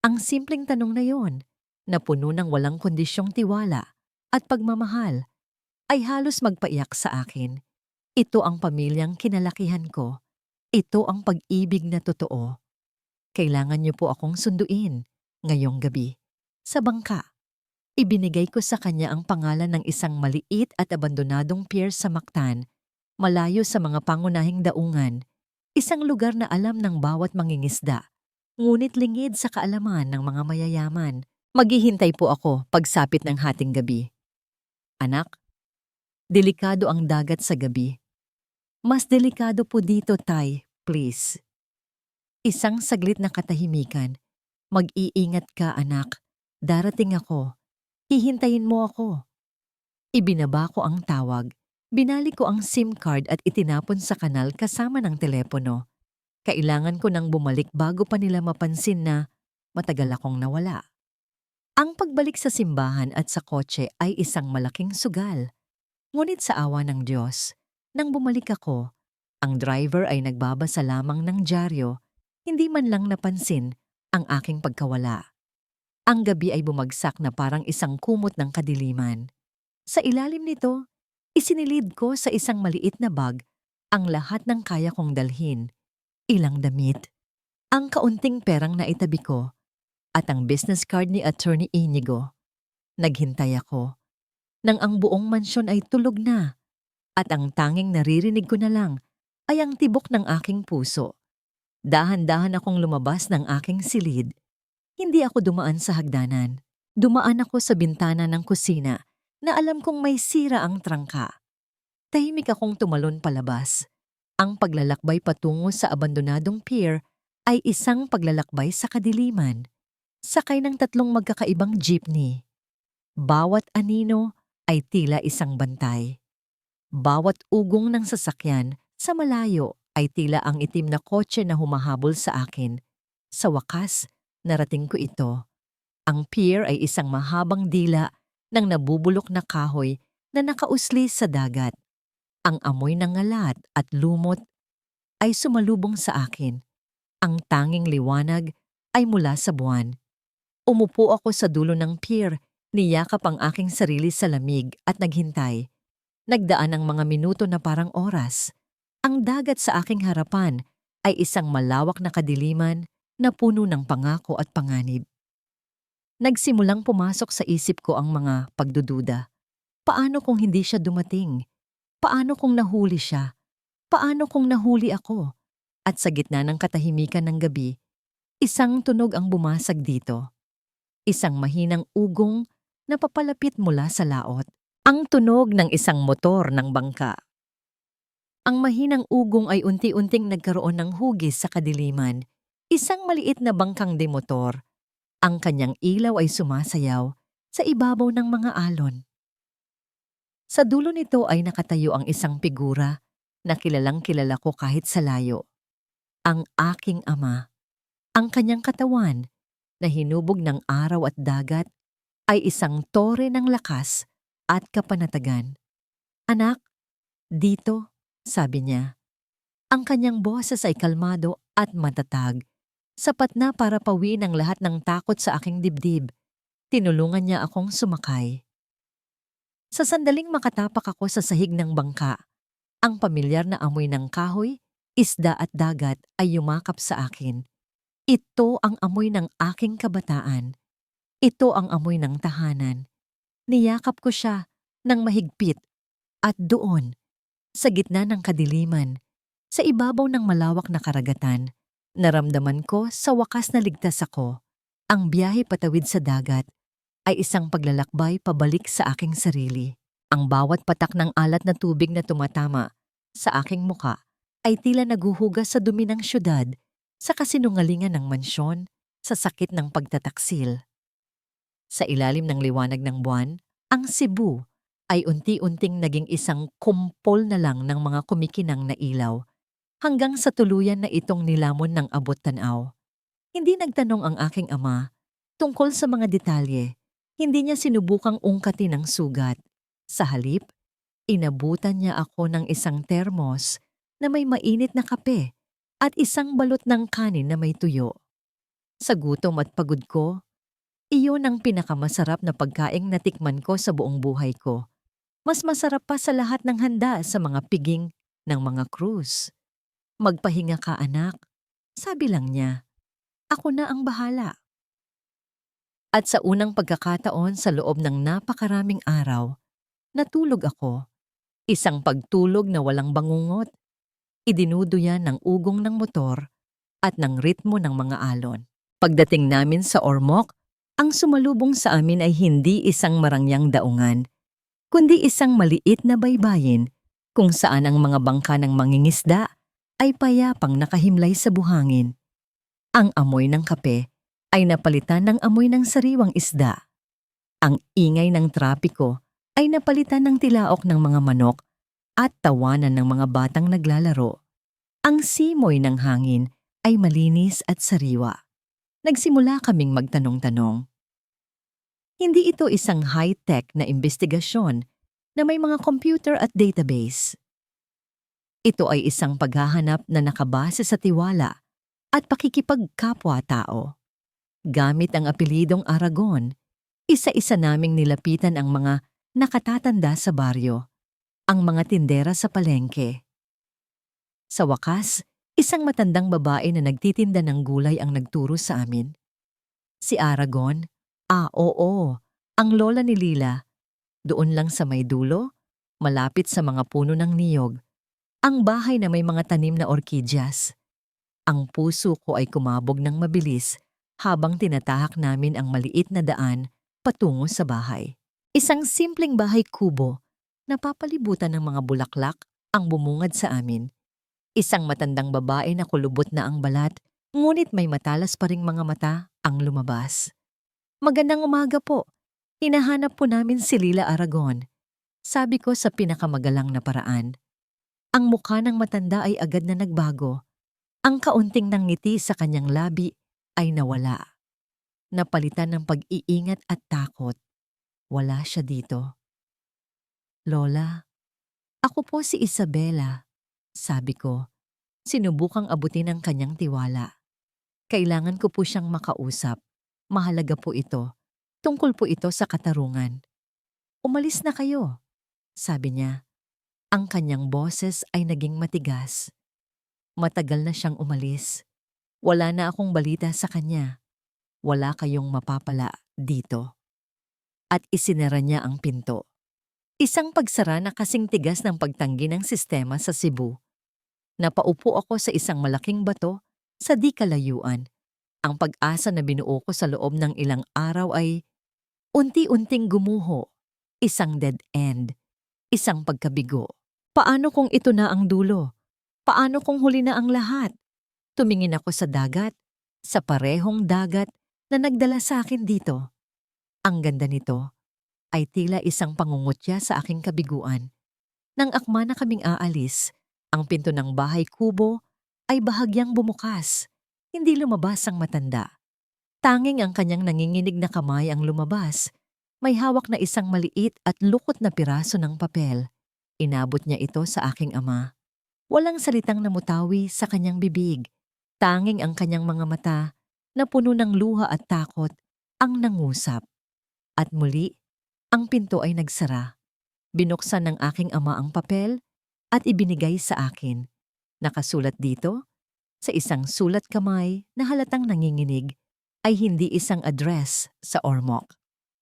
Ang simpleng tanong na yon, na puno ng walang kondisyong tiwala at pagmamahal, ay halos magpaiyak sa akin. Ito ang pamilyang kinalakihan ko. Ito ang pag-ibig na totoo. Kailangan niyo po akong sunduin ngayong gabi. Sa bangka, ibinigay ko sa kanya ang pangalan ng isang maliit at abandonadong pier sa Mactan, malayo sa mga pangunahing daungan, isang lugar na alam ng bawat mangingisda, ngunit lingid sa kaalaman ng mga mayayaman. Maghihintay po ako pagsapit ng hating gabi. Anak, delikado ang dagat sa gabi. Mas delikado po dito, Tay, please. Isang saglit na katahimikan. Mag-iingat ka, anak. Darating ako. Hihintayin mo ako. Ibinaba ko ang tawag. Binalik ko ang SIM card at itinapon sa kanal kasama ng telepono. Kailangan ko nang bumalik bago pa nila mapansin na matagal akong nawala. Ang pagbalik sa simbahan at sa kotse ay isang malaking sugal. Ngunit sa awa ng Diyos, nang bumalik ako, ang driver ay nagbabasa lamang ng dyaryo, hindi man lang napansin ang aking pagkawala. Ang gabi ay bumagsak na parang isang kumot ng kadiliman. Sa ilalim nito, isinilid ko sa isang maliit na bag ang lahat ng kaya kong dalhin. Ilang damit, ang kaunting perang naitabi ko, at ang business card ni Attorney Inigo. Naghintay ako nang ang buong mansyon ay tulog na at ang tanging naririnig ko na lang ay ang tibok ng aking puso. Dahan-dahan akong lumabas ng aking silid. Hindi ako dumaan sa hagdanan. Dumaan ako sa bintana ng kusina na alam kong may sira ang trangka. Tahimik akong tumalon palabas. Ang paglalakbay patungo sa abandonadong pier ay isang paglalakbay sa kadiliman. Sakay ng 3 magkakaibang jeepney. Bawat anino ay tila isang bantay. Bawat ugong ng sasakyan sa malayo ay tila ang itim na kotse na humahabol sa akin. Sa wakas, narating ko ito. Ang pier ay isang mahabang dila ng nabubulok na kahoy na nakausli sa dagat. Ang amoy ng ngalat at lumot ay sumalubong sa akin. Ang tanging liwanag ay mula sa buwan. Umupo ako sa dulo ng pier, niyakap ang aking sarili sa lamig at naghintay. Nagdaan ang mga minuto na parang oras. Ang dagat sa aking harapan ay isang malawak na kadiliman na puno ng pangako at panganib. Nagsimulang pumasok sa isip ko ang mga pagdududa. Paano kung hindi siya dumating? Paano kung nahuli siya? Paano kung nahuli ako? At sa gitna ng katahimikan ng gabi, isang tunog ang bumasag dito. Isang mahinang ugong na papalapit mula sa laot. Ang tunog ng isang motor ng bangka. Ang mahinang ugong ay unti-unting nagkaroon ng hugis sa kadiliman. Isang maliit na bangkang demotor. Ang kanyang ilaw ay sumasayaw sa ibabaw ng mga alon. Sa dulo nito ay nakatayo ang isang figura na kilalang kilala ko kahit sa layo. Ang aking ama. Ang kanyang katawan na hinubog ng araw at dagat ay isang tore ng lakas at kapanatagan. Anak, dito, sabi niya. Ang kanyang boses ay kalmado at matatag, sapat na para pawiin ang lahat ng takot sa aking dibdib. Tinulungan niya akong sumakay. Sa sandaling makatapak ako sa sahig ng bangka, ang pamilyar na amoy ng kahoy, isda at dagat ay yumakap sa akin. Ito ang amoy ng aking kabataan. Ito ang amoy ng tahanan. Niyakap ko siya ng mahigpit at doon, sa gitna ng kadiliman, sa ibabaw ng malawak na karagatan, naramdaman ko sa wakas na ligtas ako. Ang biyahe patawid sa dagat ay isang paglalakbay pabalik sa aking sarili. Ang bawat patak ng alat na tubig na tumatama sa aking muka ay tila naguhugas sa dumi ng syudad, sa kasinungalingan ng mansyon, sa sakit ng pagtataksil. Sa ilalim ng liwanag ng buwan, ang Cebu ay unti-unting naging isang kumpol na lang ng mga kumikinang na ilaw, hanggang sa tuluyan na itong nilamon ng abot tanaw. Hindi nagtanong ang aking ama tungkol sa mga detalye. Hindi niya sinubukang ungkatin ang sugat. Sa halip, inabutan niya ako ng isang termos na may mainit na kape at isang balot ng kanin na may tuyo. Sa gutom at pagod ko, iyon ang pinakamasarap na pagkaing natikman ko sa buong buhay ko. Mas masarap pa sa lahat ng handa sa mga piging ng mga krus. Magpahinga ka anak, sabi lang niya. Ako na ang bahala. At sa unang pagkakataon sa loob ng napakaraming araw, natulog ako. Isang pagtulog na walang bangungot. Idinuduyan ng ugong ng motor at ng ritmo ng mga alon. Pagdating namin sa Ormoc, ang sumalubong sa amin ay hindi isang marangyang daungan, kundi isang maliit na baybayin kung saan ang mga bangka ng mangingisda ay payapang nakahimlay sa buhangin. Ang amoy ng kape ay napalitan ng amoy ng sariwang isda. Ang ingay ng trapiko ay napalitan ng tilaok ng mga manok at tawanan ng mga batang naglalaro. Ang simoy ng hangin ay malinis at sariwa. Nagsimula kaming magtanong-tanong. Hindi ito isang high-tech na imbestigasyon na may mga computer at database. Ito ay isang paghahanap na nakabase sa tiwala at pakikipagkapwa-tao. Gamit ang apelidong Aragon, isa-isa naming nilapitan ang mga nakatatanda sa baryo, ang mga tindera sa palengke. Sa wakas, isang matandang babae na nagtitinda ng gulay ang nagturo sa amin. Si Aragon, oo, ang lola ni Lila, doon lang sa may dulo, malapit sa mga puno ng niyog, ang bahay na may mga tanim na orkidyas. Ang puso ko ay kumabog ng mabilis habang tinatahak namin ang maliit na daan patungo sa bahay. Isang simpleng bahay kubo na papalibutan ng mga bulaklak ang bumungad sa amin. Isang matandang babae na kulubot na ang balat, ngunit may matalas pa ring mga mata ang lumabas. Magandang umaga po. Hinahanap po namin si Lila Aragon. Sabi ko sa pinakamagalang na paraan. Ang mukha ng matanda ay agad na nagbago. Ang kaunting ng ngiti sa kanyang labi ay nawala. Napalitan ng pag-iingat at takot. Wala siya dito. Lola, ako po si Isabela, sabi ko. Sinubukang abutin ang kanyang tiwala. Kailangan ko po siyang makausap. Mahalaga po ito. Tungkol po ito sa katarungan. Umalis na kayo, sabi niya. Ang kanyang boses ay naging matigas. Matagal na siyang umalis. Wala na akong balita sa kanya. Wala kayong mapapala dito. At isinara niya ang pinto. Isang pagsara na kasing tigas ng pagtanggi ng sistema sa Cebu. Napaupo ako sa isang malaking bato sa di kalayuan. Ang pag-asa na binuo ko sa loob ng ilang araw ay unti-unting gumuho. Isang dead end. Isang pagkabigo. Paano kung ito na ang dulo? Paano kung huli na ang lahat? Tumingin ako sa dagat, sa parehong dagat na nagdala sa akin dito. Ang ganda nito ay tila isang pangungutya sa aking kabiguan. Nang akma na kaming aalis, ang pinto ng bahay kubo ay bahagyang bumukas. Hindi lumabas ang matanda. Tanging ang kanyang nanginginig na kamay ang lumabas. May hawak na isang maliit at lukot na piraso ng papel. Inabot niya ito sa aking ama. Walang salitang namutawi sa kanyang bibig. Tanging ang kanyang mga mata na puno ng luha at takot ang nangusap. At muli, ang pinto ay nagsara. Binuksan ng aking ama ang papel at ibinigay sa akin. Nakasulat dito, sa isang sulat kamay na halatang nanginginig, ay hindi isang address sa Ormoc.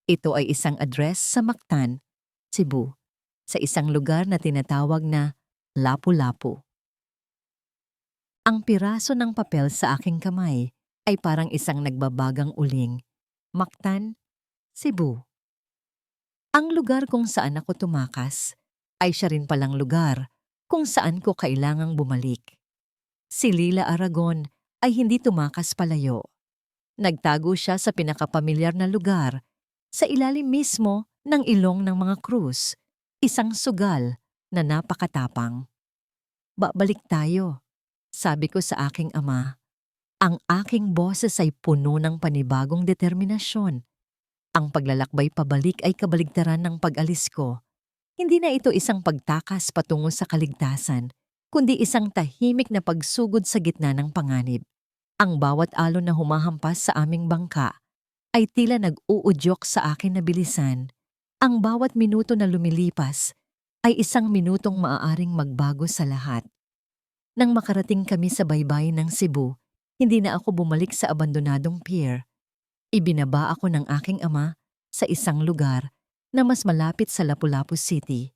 Ito ay isang address sa Mactan, Cebu, sa isang lugar na tinatawag na Lapu-Lapu. Ang piraso ng papel sa aking kamay ay parang isang nagbabagang uling. Mactan, Cebu. Ang lugar kung saan ako tumakas ay siya rin palang lugar kung saan ko kailangang bumalik. Si Lila Aragon ay hindi tumakas palayo. Nagtago siya sa pinakapamilyar na lugar, sa ilalim mismo ng ilong ng mga krus, isang sugal na napakatapang. Babalik tayo, sabi ko sa aking ama. Ang aking boses ay puno ng panibagong determinasyon. Ang paglalakbay pabalik ay kabaligtaran ng pag-alis ko. Hindi na ito isang pagtakas patungo sa kaligtasan, kundi isang tahimik na pagsugod sa gitna ng panganib. Ang bawat alon na humahampas sa aming bangka ay tila nag-uudyok sa akin na bilisan. Ang bawat minuto na lumilipas ay isang minutong maaaring magbago sa lahat. Nang makarating kami sa baybayin ng Cebu, hindi na ako bumalik sa abandonadong pier. Ibinaba ako ng aking ama sa isang lugar na mas malapit sa Lapu-Lapu City,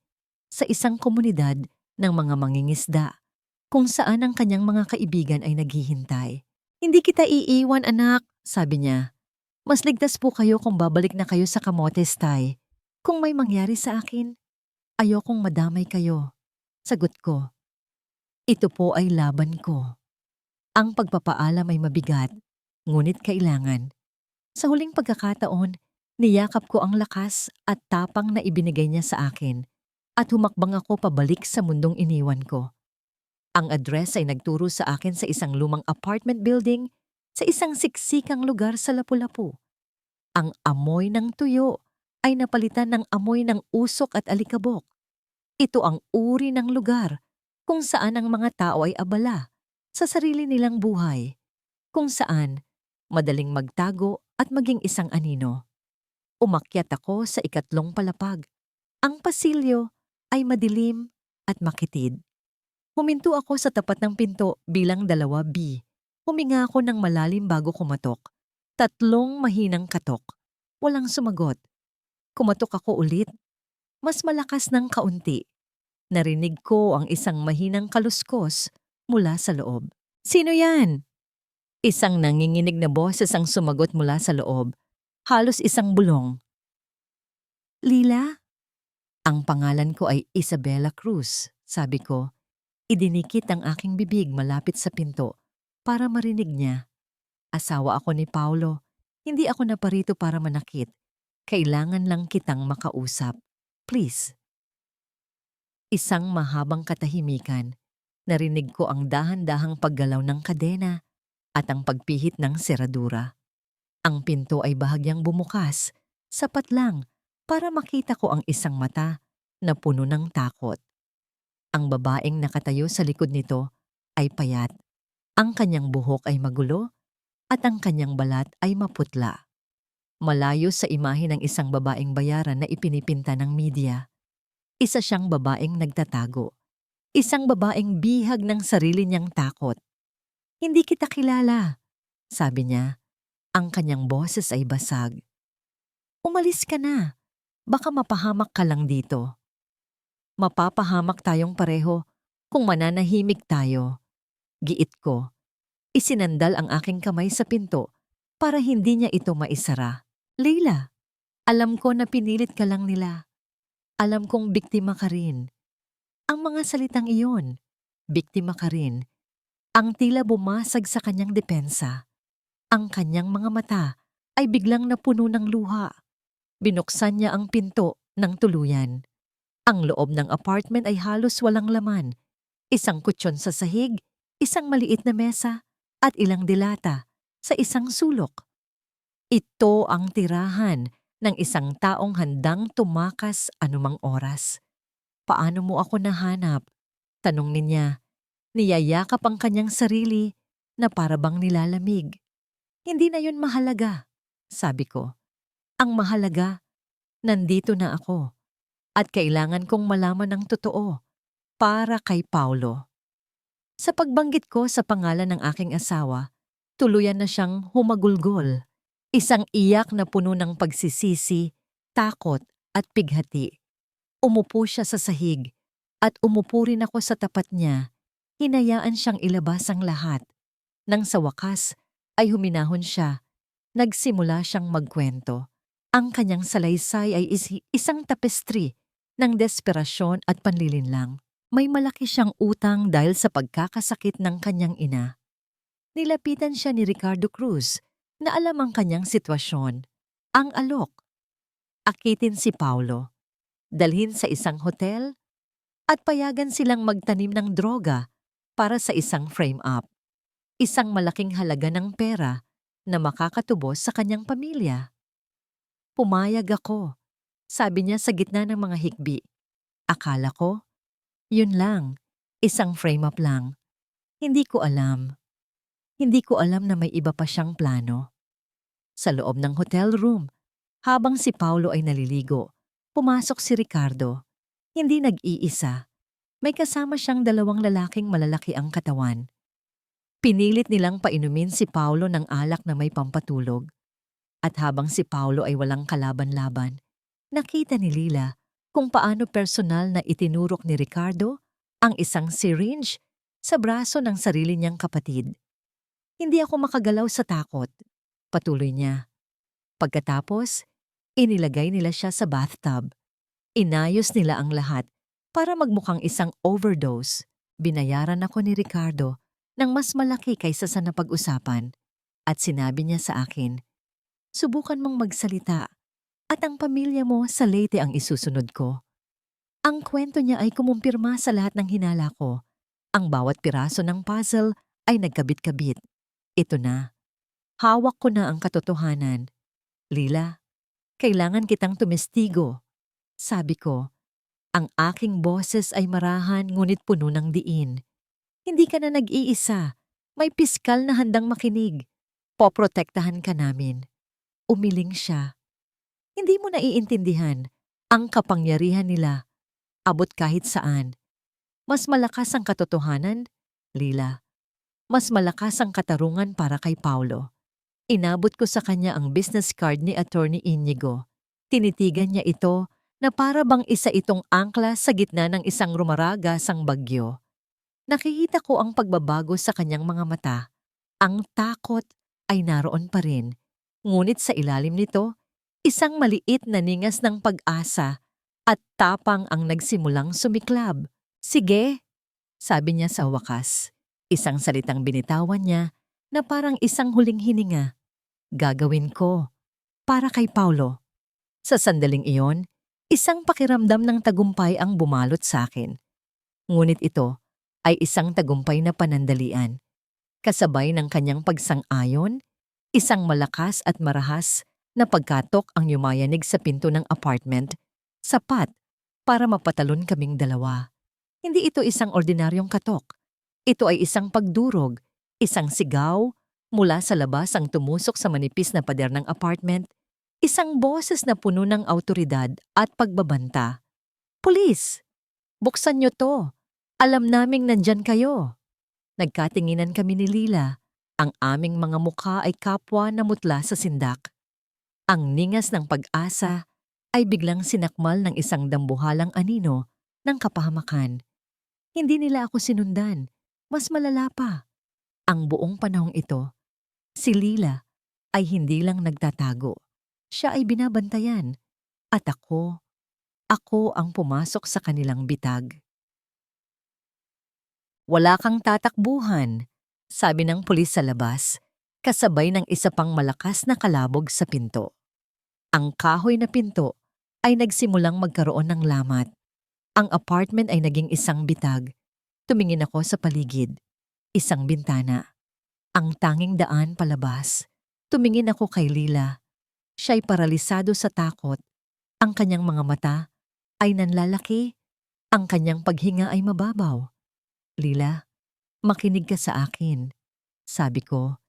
sa isang komunidad ng mga mangingisda, kung saan ang kanyang mga kaibigan ay naghihintay. "Hindi kita iiwan, anak," sabi niya. "Mas ligtas po kayo kung babalik na kayo sa Camotes, Tay. Kung may mangyari sa akin, ayokong madamay kayo." Sagot ko, "Ito po ay laban ko." Ang pagpapaalam ay mabigat, ngunit kailangan. Sa huling pagkakataon, niyakap ko ang lakas at tapang na ibinigay niya sa akin at humakbang ako pabalik sa mundong iniwan ko. Ang address ay nagturo sa akin sa isang lumang apartment building sa isang siksikang lugar sa Lapu-Lapu. Ang amoy ng tuyo ay napalitan ng amoy ng usok at alikabok. Ito ang uri ng lugar kung saan ang mga tao ay abala sa sarili nilang buhay, kung saan madaling magtago at maging isang anino. Umakyat ako sa ikatlong palapag. Ang pasilyo ay madilim at makitid. Huminto ako sa tapat ng pinto bilang 2B. Huminga ako ng malalim bago kumatok. 3 mahinang katok. Walang sumagot. Kumatok ako ulit. Mas malakas ng kaunti. Narinig ko ang isang mahinang kaluskos mula sa loob. "Sino yan?" Isang nanginginig na boses ang sumagot mula sa loob. Halos isang bulong. "Lila?" "Ang pangalan ko ay Isabela Cruz," sabi ko. Idinikit ang aking bibig malapit sa pinto para marinig niya. "Asawa ako ni Paulo. Hindi ako naparito para manakit. Kailangan lang kitang makausap. Please." Isang mahabang katahimikan. Narinig ko ang dahan-dahang paggalaw ng kadena at ang pagpihit ng seradura. Ang pinto ay bahagyang bumukas, sapat lang para makita ko ang isang mata na puno ng takot. Ang babaeng nakatayo sa likod nito ay payat. Ang kanyang buhok ay magulo at ang kanyang balat ay maputla. Malayo sa imahe ng isang babaeng bayaran na ipinipinta ng media. Isa siyang babaeng nagtatago. Isang babaeng bihag ng sarili niyang takot. "Hindi kita kilala," sabi niya. Ang kanyang boses ay basag. "Umalis ka na. Baka mapahamak ka lang dito." "Mapapahamak tayong pareho kung mananahimik tayo," giit ko. Isinandal ang aking kamay sa pinto para hindi niya ito maisara. "Leila, alam ko na pinilit ka lang nila. Alam kong biktima ka rin." Ang mga salitang iyon, "biktima ka rin," ang tila bumasag sa kanyang depensa. Ang kanyang mga mata ay biglang napuno ng luha. Binuksan niya ang pinto ng tuluyan. Ang loob ng apartment ay halos walang laman. Isang kutsyon sa sahig, isang maliit na mesa, at ilang dilata sa isang sulok. Ito ang tirahan ng isang taong handang tumakas anumang oras. "Paano mo ako nahanap?" tanong niya. Niyayakap ang kanyang sarili na para bang nilalamig. "Hindi na yun mahalaga," sabi ko. "Ang mahalaga, nandito na ako at kailangan kong malaman ng totoo para kay Paulo." Sa pagbanggit ko sa pangalan ng aking asawa, tuluyan na siyang humagulgol. Isang iyak na puno ng pagsisisi, takot at pighati. Umupo siya sa sahig at umupo rin ako sa tapat niya. Hinayaan siyang ilabas ang lahat. Nang sa wakas ay huminahon siya. Nagsimula siyang magkwento. Ang kanyang salaysay ay isang tapestry ng desperasyon at panlilinlang. May malaki siyang utang dahil sa pagkakasakit ng kanyang ina. Nilapitan siya ni Ricardo Cruz na alam ang kanyang sitwasyon. Ang alok. Akitin si Paulo. Dalhin sa isang hotel at payagan silang magtanim ng droga para sa isang frame-up. Isang malaking halaga ng pera na makakatubos sa kanyang pamilya. Pumayag ako, sabi niya sa gitna ng mga hikbi. Akala ko, yun lang, isang frame-up lang. Hindi ko alam. Hindi ko alam na may iba pa siyang plano. Sa loob ng hotel room, habang si Paulo ay naliligo, pumasok si Ricardo. Hindi nag-iisa. May kasama siyang dalawang lalaking malalaki ang katawan. Pinilit nilang painumin si Paulo ng alak na may pampatulog. At habang si Paulo ay walang kalaban-laban, nakita ni Lila kung paano personal na itinurok ni Ricardo ang isang syringe sa braso ng sarili niyang kapatid. Hindi ako makagalaw sa takot, patuloy niya. Pagkatapos, inilagay nila siya sa bathtub. Inayos nila ang lahat para magmukhang isang overdose. Binayaran ako ni Ricardo ng mas malaki kaysa sa napag-usapan at sinabi niya sa akin, subukan mong magsalita at ang pamilya mo sa Leyte ang isusunod ko. Ang kwento niya ay kumumpirma sa lahat ng hinala ko. Ang bawat piraso ng puzzle ay nagkabit-kabit. Ito na. Hawak ko na ang katotohanan. Lila, kailangan kitang tumestigo. Sabi ko, ang aking boses ay marahan ngunit puno ng diin. Hindi ka na nag-iisa. May piskal na handang makinig. Poprotektahan ka namin. Umiling siya. Hindi mo naiintindihan. Ang kapangyarihan nila. Abot kahit saan. Mas malakas ang katotohanan, Lila. Mas malakas ang katarungan para kay Paulo. Inabot ko sa kanya ang business card ni Attorney Inigo. Tinitigan niya ito na para bang isa itong angkla sa gitna ng isang rumaragasang bagyo. Nakikita ko ang pagbabago sa kanyang mga mata. Ang takot ay naroon pa rin. Ngunit sa ilalim nito, isang maliit na ningas ng pag-asa at tapang ang nagsimulang sumiklab. Sige, sabi niya sa wakas. Isang salitang binitawan niya na parang isang huling hininga. Gagawin ko. Para kay Paulo. Sa sandaling iyon, isang pakiramdam ng tagumpay ang bumalot sa akin. Ngunit ito ay isang tagumpay na panandalian. Kasabay ng kanyang pagsang-ayon, isang malakas at marahas na pagkatok ang yumayanig sa pinto ng apartment, sapat para mapatalon kaming dalawa. Hindi ito isang ordinaryong katok. Ito ay isang pagdurog, isang sigaw, mula sa labas ang tumusok sa manipis na pader ng apartment, isang boses na puno ng awtoridad at pagbabanta. Pulis! Buksan niyo to! Alam naming nandyan kayo. Nagkatinginan kami ni Lila. Ang aming mga mukha ay kapwa na mutla sa sindak. Ang ningas ng pag-asa ay biglang sinakmal ng isang dambuhalang anino ng kapahamakan. Hindi nila ako sinundan. Mas malala pa. Ang buong panahong ito, si Lila ay hindi lang nagtatago. Siya ay binabantayan. At ako ang pumasok sa kanilang bitag. Wala kang tatakbuhan, sabi ng pulis sa labas, kasabay ng isa pang malakas na kalabog sa pinto. Ang kahoy na pinto ay nagsimulang magkaroon ng lamat. Ang apartment ay naging isang bitag. Tumingin ako sa paligid. Isang bintana. Ang tanging daan palabas. Tumingin ako kay Lila. Siya'y paralisado sa takot. Ang kanyang mga mata ay nanlalaki. Ang kanyang paghinga ay mababaw. Lila, makinig ka sa akin. Sabi ko,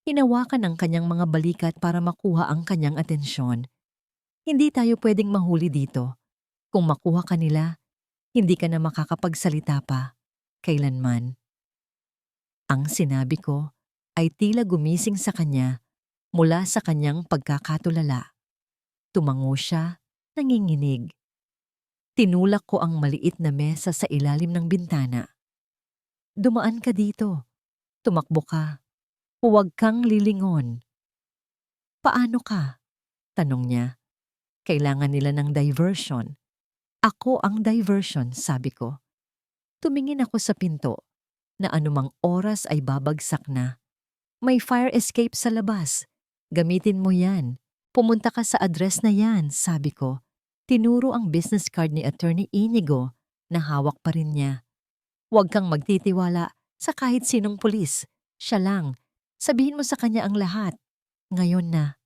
hinawakan ang kanyang mga balikat para makuha ang kanyang atensyon. Hindi tayo pwedeng mahuli dito. Kung makuha ka nila, hindi ka na makakapagsalita pa. Kailanman. Ang sinabi ko ay tila gumising sa kanya mula sa kanyang pagkakatulala. Tumango siya, nanginginig. Tinulak ko ang maliit na mesa sa ilalim ng bintana. Dumaan ka dito. Tumakbo ka. Huwag kang lilingon. Paano ka? Tanong niya. Kailangan nila ng diversion. Ako ang diversion, sabi ko. Tumingin ako sa pinto na anumang oras ay babagsak na. May fire escape sa labas. Gamitin mo yan. Pumunta ka sa address na yan, sabi ko. Tinuro ang business card ni Attorney Inigo na hawak pa rin niya. Huwag kang magtitiwala sa kahit sinong pulis. Siya lang. Sabihin mo sa kanya ang lahat. Ngayon na.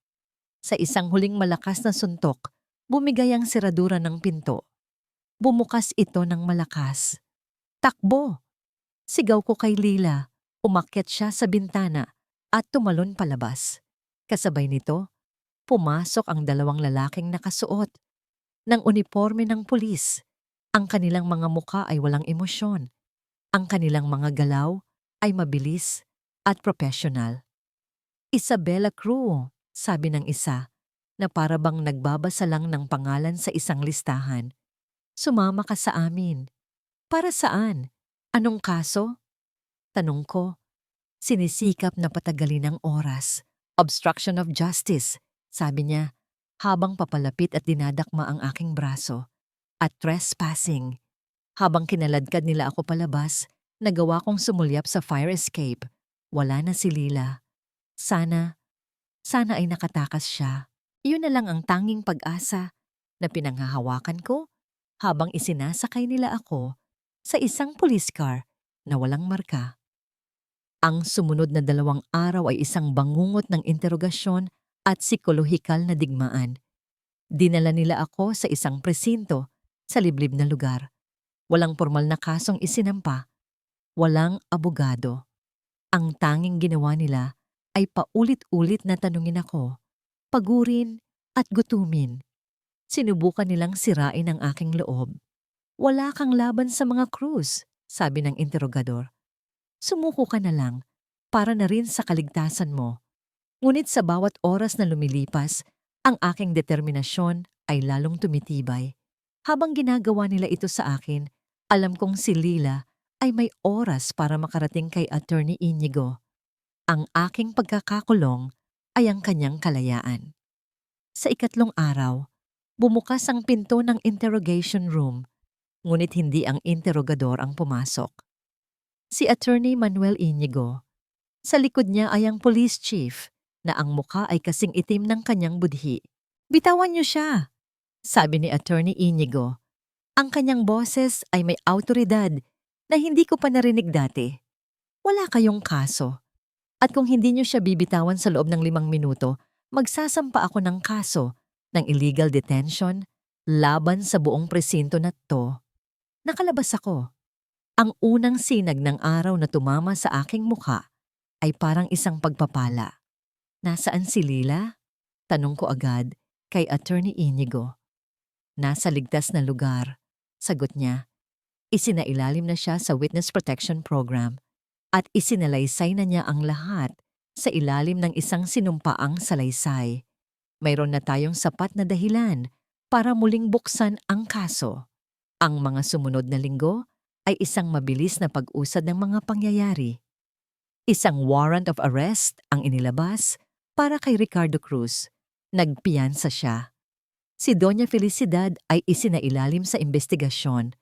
Sa isang huling malakas na suntok, bumigay ang seradura ng pinto. Bumukas ito ng malakas. Takbo! Sigaw ko kay Lila. Umakyat siya sa bintana at tumalon palabas. Kasabay nito, pumasok ang dalawang lalaking nakasuot ng uniforme ng pulis. Ang kanilang mga muka ay walang emosyon. Ang kanilang mga galaw ay mabilis at professional. Isabella Cruz, sabi ng isa, na para bang nagbabasa lang ng pangalan sa isang listahan. Sumama ka sa amin. Para saan? Anong kaso? Tanong ko. Sinisikap na patagalin ang oras. Obstruction of justice, sabi niya, habang papalapit at dinadakma ang aking braso. At trespassing. Habang kinaladkad nila ako palabas, nagawa kong sumulyap sa fire escape. Wala na si Lila. Sana ay nakatakas siya. Iyon na lang ang tanging pag-asa na pinanghahawakan ko habang isinasakay nila ako sa isang police car na walang marka. Ang sumunod na 2 araw ay isang bangungot ng interogasyon at psikolohikal na digmaan. Dinala nila ako sa isang presinto sa liblib na lugar. Walang formal na kasong isinampa. Walang abogado. Ang tanging ginawa nila ay paulit-ulit na tanungin ako, pagurin at gutumin. Sinubukan nilang sirain ang aking loob. Wala kang laban sa mga Cruz, sabi ng interogador. Sumuko ka na lang para na rin sa kaligtasan mo. Ngunit sa bawat oras na lumilipas, ang aking determinasyon ay lalong tumitibay. Habang ginagawa nila ito sa akin, alam kong si Lila ay may oras para makarating kay Attorney Inigo. Ang aking pagkakakulong ay ang kanyang kalayaan. Sa 3 araw, bumukas ang pinto ng interrogation room, ngunit hindi ang interogador ang pumasok. Si Attorney Manuel Inigo. Sa likod niya ay ang police chief na ang mukha ay kasing itim ng kanyang budhi. Bitawan niyo siya, sabi ni Attorney Inigo. Ang kanyang boses ay may awtoridad na hindi ko pa narinig dati. Wala kayong kaso. At kung hindi niyo siya bibitawan sa loob ng 5 minuto, magsasampa ako ng kaso ng illegal detention laban sa buong presinto na to. Nakalabas ako. Ang unang sinag ng araw na tumama sa aking mukha ay parang isang pagpapala. Nasaan si Lila? Tanong ko agad kay Attorney Inigo. Nasa ligtas na lugar, sagot niya. Isinailalim na siya sa Witness Protection Program at isinalaysay na niya ang lahat sa ilalim ng isang sinumpaang salaysay. Mayroon na tayong sapat na dahilan para muling buksan ang kaso. Ang mga sumunod na linggo ay isang mabilis na pag-usad ng mga pangyayari. Isang warrant of arrest ang inilabas para kay Ricardo Cruz. Nagpiyansa siya. Si Doña Felicidad ay isinailalim sa investigasyon.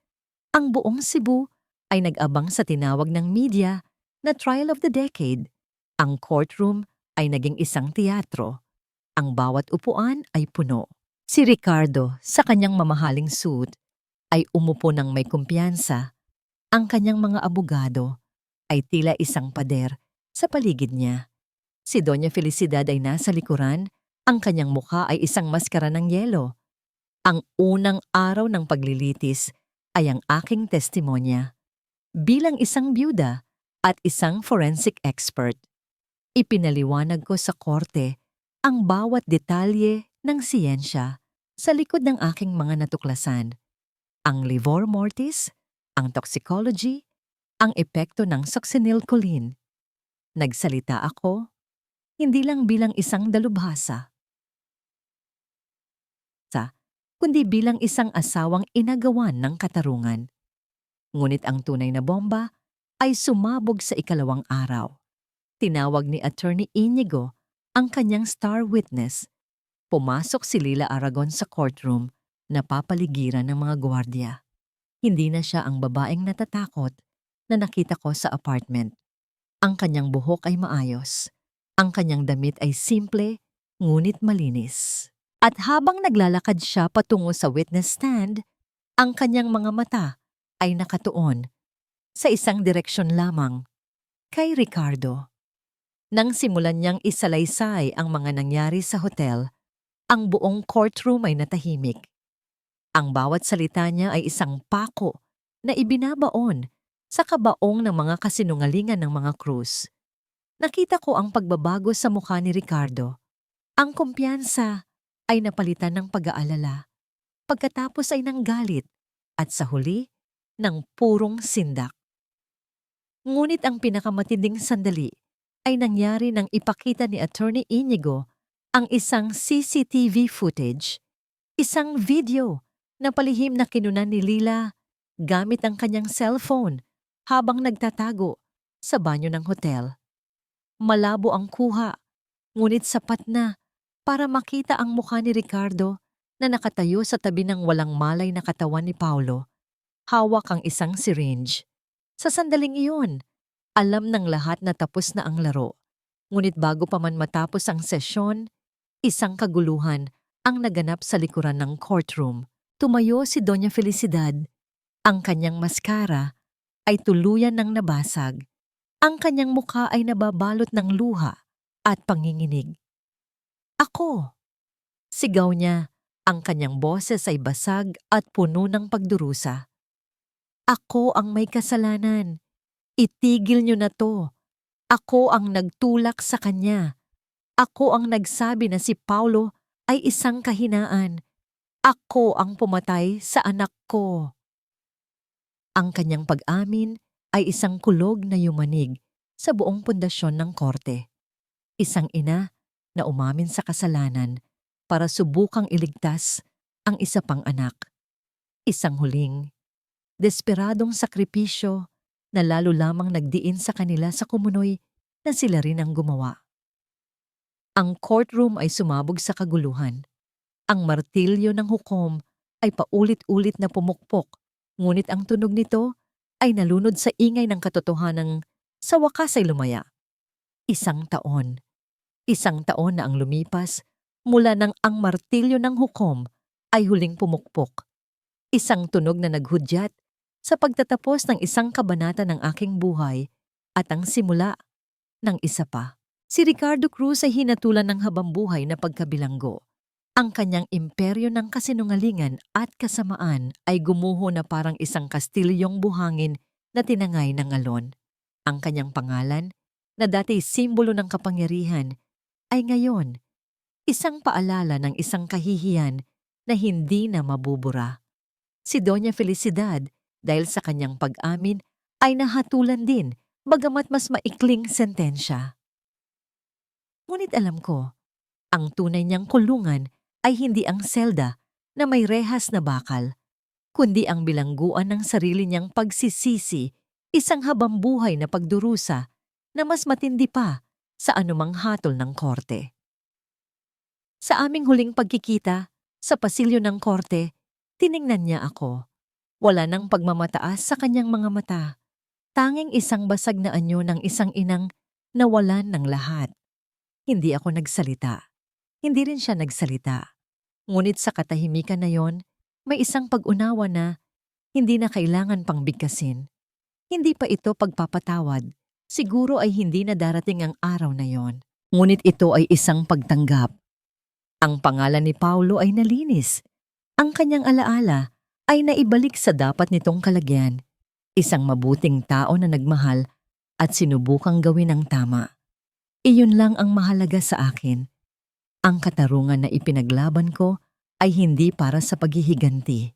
Ang buong Cebu ay nag-abang sa tinawag ng media na trial of the decade. Ang courtroom ay naging isang teatro. Ang bawat upuan ay puno. Si Ricardo, sa kanyang mamahaling suit, ay umupo ng may kumpiyansa. Ang kanyang mga abogado ay tila isang pader sa paligid niya. Si Doña Felicidad ay nasa likuran, ang kanyang mukha ay isang maskara ng yelo. Ang unang araw ng paglilitis ay ang aking testimonya. Bilang isang byuda at isang forensic expert, ipinaliwanag ko sa korte ang bawat detalye ng siyensya sa likod ng aking mga natuklasan. Ang livor mortis, ang toxicology, ang epekto ng succinylcholine. Nagsalita ako, hindi lang bilang isang dalubhasa, kundi bilang isang asawang inagawan ng katarungan. Ngunit ang tunay na bomba ay sumabog sa 2 araw. Tinawag ni Attorney Inigo ang kanyang star witness. Pumasok si Lila Aragon sa courtroom na papaligiran ng mga gwardiya. Hindi na siya ang babaeng natatakot na nakita ko sa apartment. Ang kanyang buhok ay maayos. Ang kanyang damit ay simple, ngunit malinis. At habang naglalakad siya patungo sa witness stand, ang kanyang mga mata ay nakatuon sa isang direksyon lamang, kay Ricardo. Nang simulan niyang isalaysay ang mga nangyari sa hotel, ang buong courtroom ay natahimik. Ang bawat salita niya ay isang pako na ibinabaon sa kabaong ng mga kasinungalingan ng mga Cruz. Nakita ko ang pagbabago sa mukha ni Ricardo. Ang kumpiyansa ay napalitan ng pag-aalala. Pagkatapos ay nanggalit at sa huli, ng purong sindak. Ngunit ang pinakamatinding sandali ay nangyari nang ipakita ni Attorney Inigo ang isang CCTV footage, isang video na palihim na kinunan ni Lila gamit ang kanyang cellphone habang nagtatago sa banyo ng hotel. Malabo ang kuha, ngunit sapat na para makita ang mukha ni Ricardo na nakatayo sa tabi ng walang malay na katawan ni Paulo. Hawak ang isang syringe. Sa sandaling iyon, alam ng lahat na tapos na ang laro. Ngunit bago pa man matapos ang sesyon, isang kaguluhan ang naganap sa likuran ng courtroom. Tumayo si Doña Felicidad. Ang kanyang maskara ay tuluyan ng nabasag. Ang kanyang mukha ay nababalot ng luha at panginginig. Ako! Sigaw niya. Ang kanyang boses ay basag at puno ng pagdurusa. Ako ang may kasalanan. Itigil niyo na to. Ako ang nagtulak sa kanya. Ako ang nagsabi na si Paulo ay isang kahinaan. Ako ang pumatay sa anak ko. Ang kanyang pag-amin ay isang kulog na yumanig sa buong pundasyon ng korte. Isang ina na umamin sa kasalanan para subukang iligtas ang isa pang anak. Isang huling, desperadong sakripisyo na lalo lamang nagdiin sa kanila sa kumunoy na sila rin ang gumawa. Ang courtroom ay sumabog sa kaguluhan. Ang martilyo ng hukom ay paulit-ulit na pumukpok, ngunit ang tunog nito ay nalunod sa ingay ng katotohanang sa wakas ay lumaya. Isang taon na ang lumipas mula nang ang martilyo ng hukom ay huling pumukpok. Isang tunog na naghudyat sa pagtatapos ng isang kabanata ng aking buhay at ang simula ng isa pa. Si Ricardo Cruz ay hinatulan ng habambuhay na pagkabilanggo. Ang kanyang imperyo ng kasinungalingan at kasamaan ay gumuho na parang isang kastilyong buhangin na tinangay ng alon. Ang kanyang pangalan, na dati simbolo ng kapangyarihan, ay ngayon isang paalala ng isang kahihiyan na hindi na mabubura. Si Doña Felicidad, dahil sa kanyang pag-amin, ay nahatulan din, bagamat mas maikling sentensya. Ngunit alam ko, ang tunay niyang kulungan ay hindi ang selda na may rehas na bakal, kundi ang bilangguan ng sarili niyang pagsisisi, isang habambuhay na pagdurusa na mas matindi pa sa anumang hatol ng korte. Sa aming huling pagkikita, sa pasilyo ng korte, tiningnan niya ako. Wala nang pagmamataas sa kanyang mga mata. Tanging isang basag na anyo ng isang inang nawalan ng lahat. Hindi ako nagsalita. Hindi rin siya nagsalita. Ngunit sa katahimikan na yon, may isang pag-unawa na hindi na kailangan pang bigkasin. Hindi pa ito pagpapatawad. Siguro ay hindi na darating ang araw na yon. Ngunit ito ay isang pagtanggap. Ang pangalan ni Paulo ay nalinis. Ang kanyang alaala ay naibalik sa dapat nitong kalagyan. Isang mabuting tao na nagmahal at sinubukang gawin ang tama. Iyon lang ang mahalaga sa akin. Ang katarungan na ipinaglaban ko ay hindi para sa paghihiganti.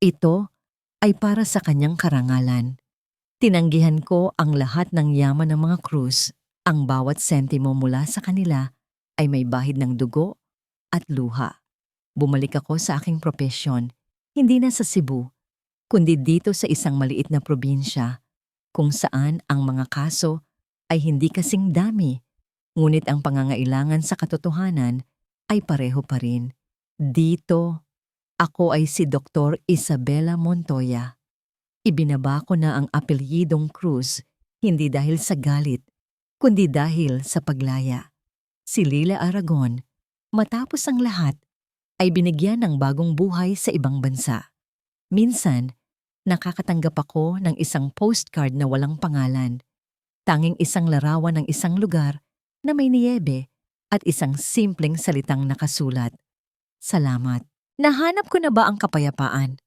Ito ay para sa kanyang karangalan. Tinanggihan ko ang lahat ng yaman ng mga Cruz. Ang bawat sentimo mula sa kanila ay may bahid ng dugo at luha. Bumalik ako sa aking propesyon, hindi na sa Cebu, kundi dito sa isang maliit na probinsya, kung saan ang mga kaso ay hindi kasing dami, ngunit ang pangangailangan sa katotohanan ay pareho pa rin. Dito, ako ay si Dr. Isabela Montoya. Ibinaba ko na ang apelyidong Cruz, hindi dahil sa galit, kundi dahil sa paglaya. Si Lila Aragon, matapos ang lahat, ay binigyan ng bagong buhay sa ibang bansa. Minsan, nakakatanggap ako ng isang postcard na walang pangalan, tanging isang larawan ng isang lugar na may niyebe at isang simpleng salitang nakasulat. Salamat. Nahanap ko na ba ang kapayapaan?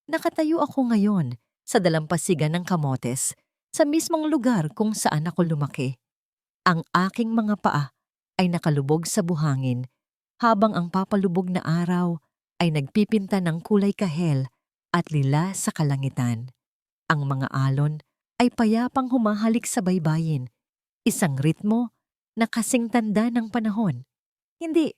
Nakatayo ako ngayon sa dalampasigan ng kamotes sa mismong lugar kung saan ako lumaki. Ang aking mga paa ay nakalubog sa buhangin habang ang papalubog na araw ay nagpipinta ng kulay kahel at lila sa kalangitan. Ang mga alon ay payapang humahalik sa baybayin, isang ritmo na kasing tanda ng panahon. Hindi,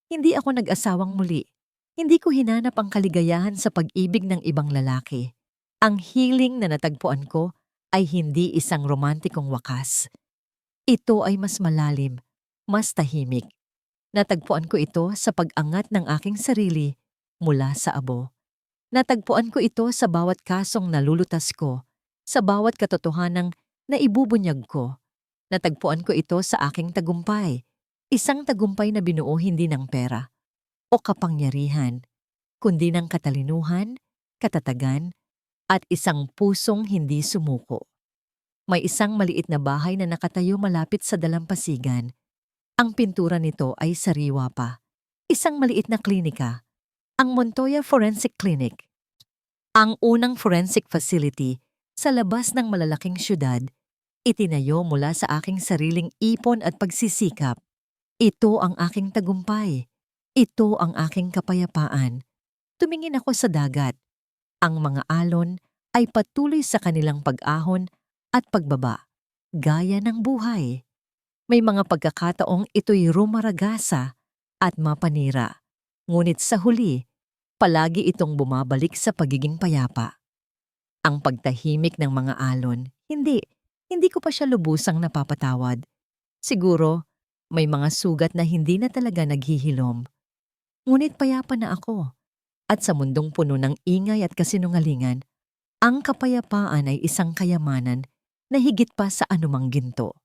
hindi ako nag-asawang muli. Hindi ko hinanap ang kaligayahan sa pag-ibig ng ibang lalaki. Ang healing na natagpuan ko ay hindi isang romantikong wakas. Ito ay mas malalim, mas tahimik. Natagpuan ko ito sa pag-angat ng aking sarili mula sa abo. Natagpuan ko ito sa bawat kasong nalulutas ko, sa bawat katotohanang naibubunyag ko. Natagpuan ko ito sa aking tagumpay, isang tagumpay na binuo hindi ng pera o kapangyarihan, kundi ng katalinuhan, katatagan, at isang pusong hindi sumuko. May isang maliit na bahay na nakatayo malapit sa dalampasigan. Ang pintura nito ay sariwa pa. Isang maliit na klinika, ang Montoya Forensic Clinic. Ang unang forensic facility sa labas ng malalaking syudad, itinayo mula sa aking sariling ipon at pagsisikap. Ito ang aking tagumpay. Ito ang aking kapayapaan. Tumingin ako sa dagat. Ang mga alon ay patuloy sa kanilang pag-ahon at pagbaba, gaya ng buhay. May mga pagkakataong ito'y rumaragasa at mapanira. Ngunit sa huli, palagi itong bumabalik sa pagiging payapa. Ang pagtahimik ng mga alon, hindi ko pa siya lubusang napapatawad. Siguro, may mga sugat na hindi na talaga naghihilom. Ngunit payapa na ako. At sa mundong puno ng ingay at kasinungalingan, ang kapayapaan ay isang kayamanan na higit pa sa anumang ginto.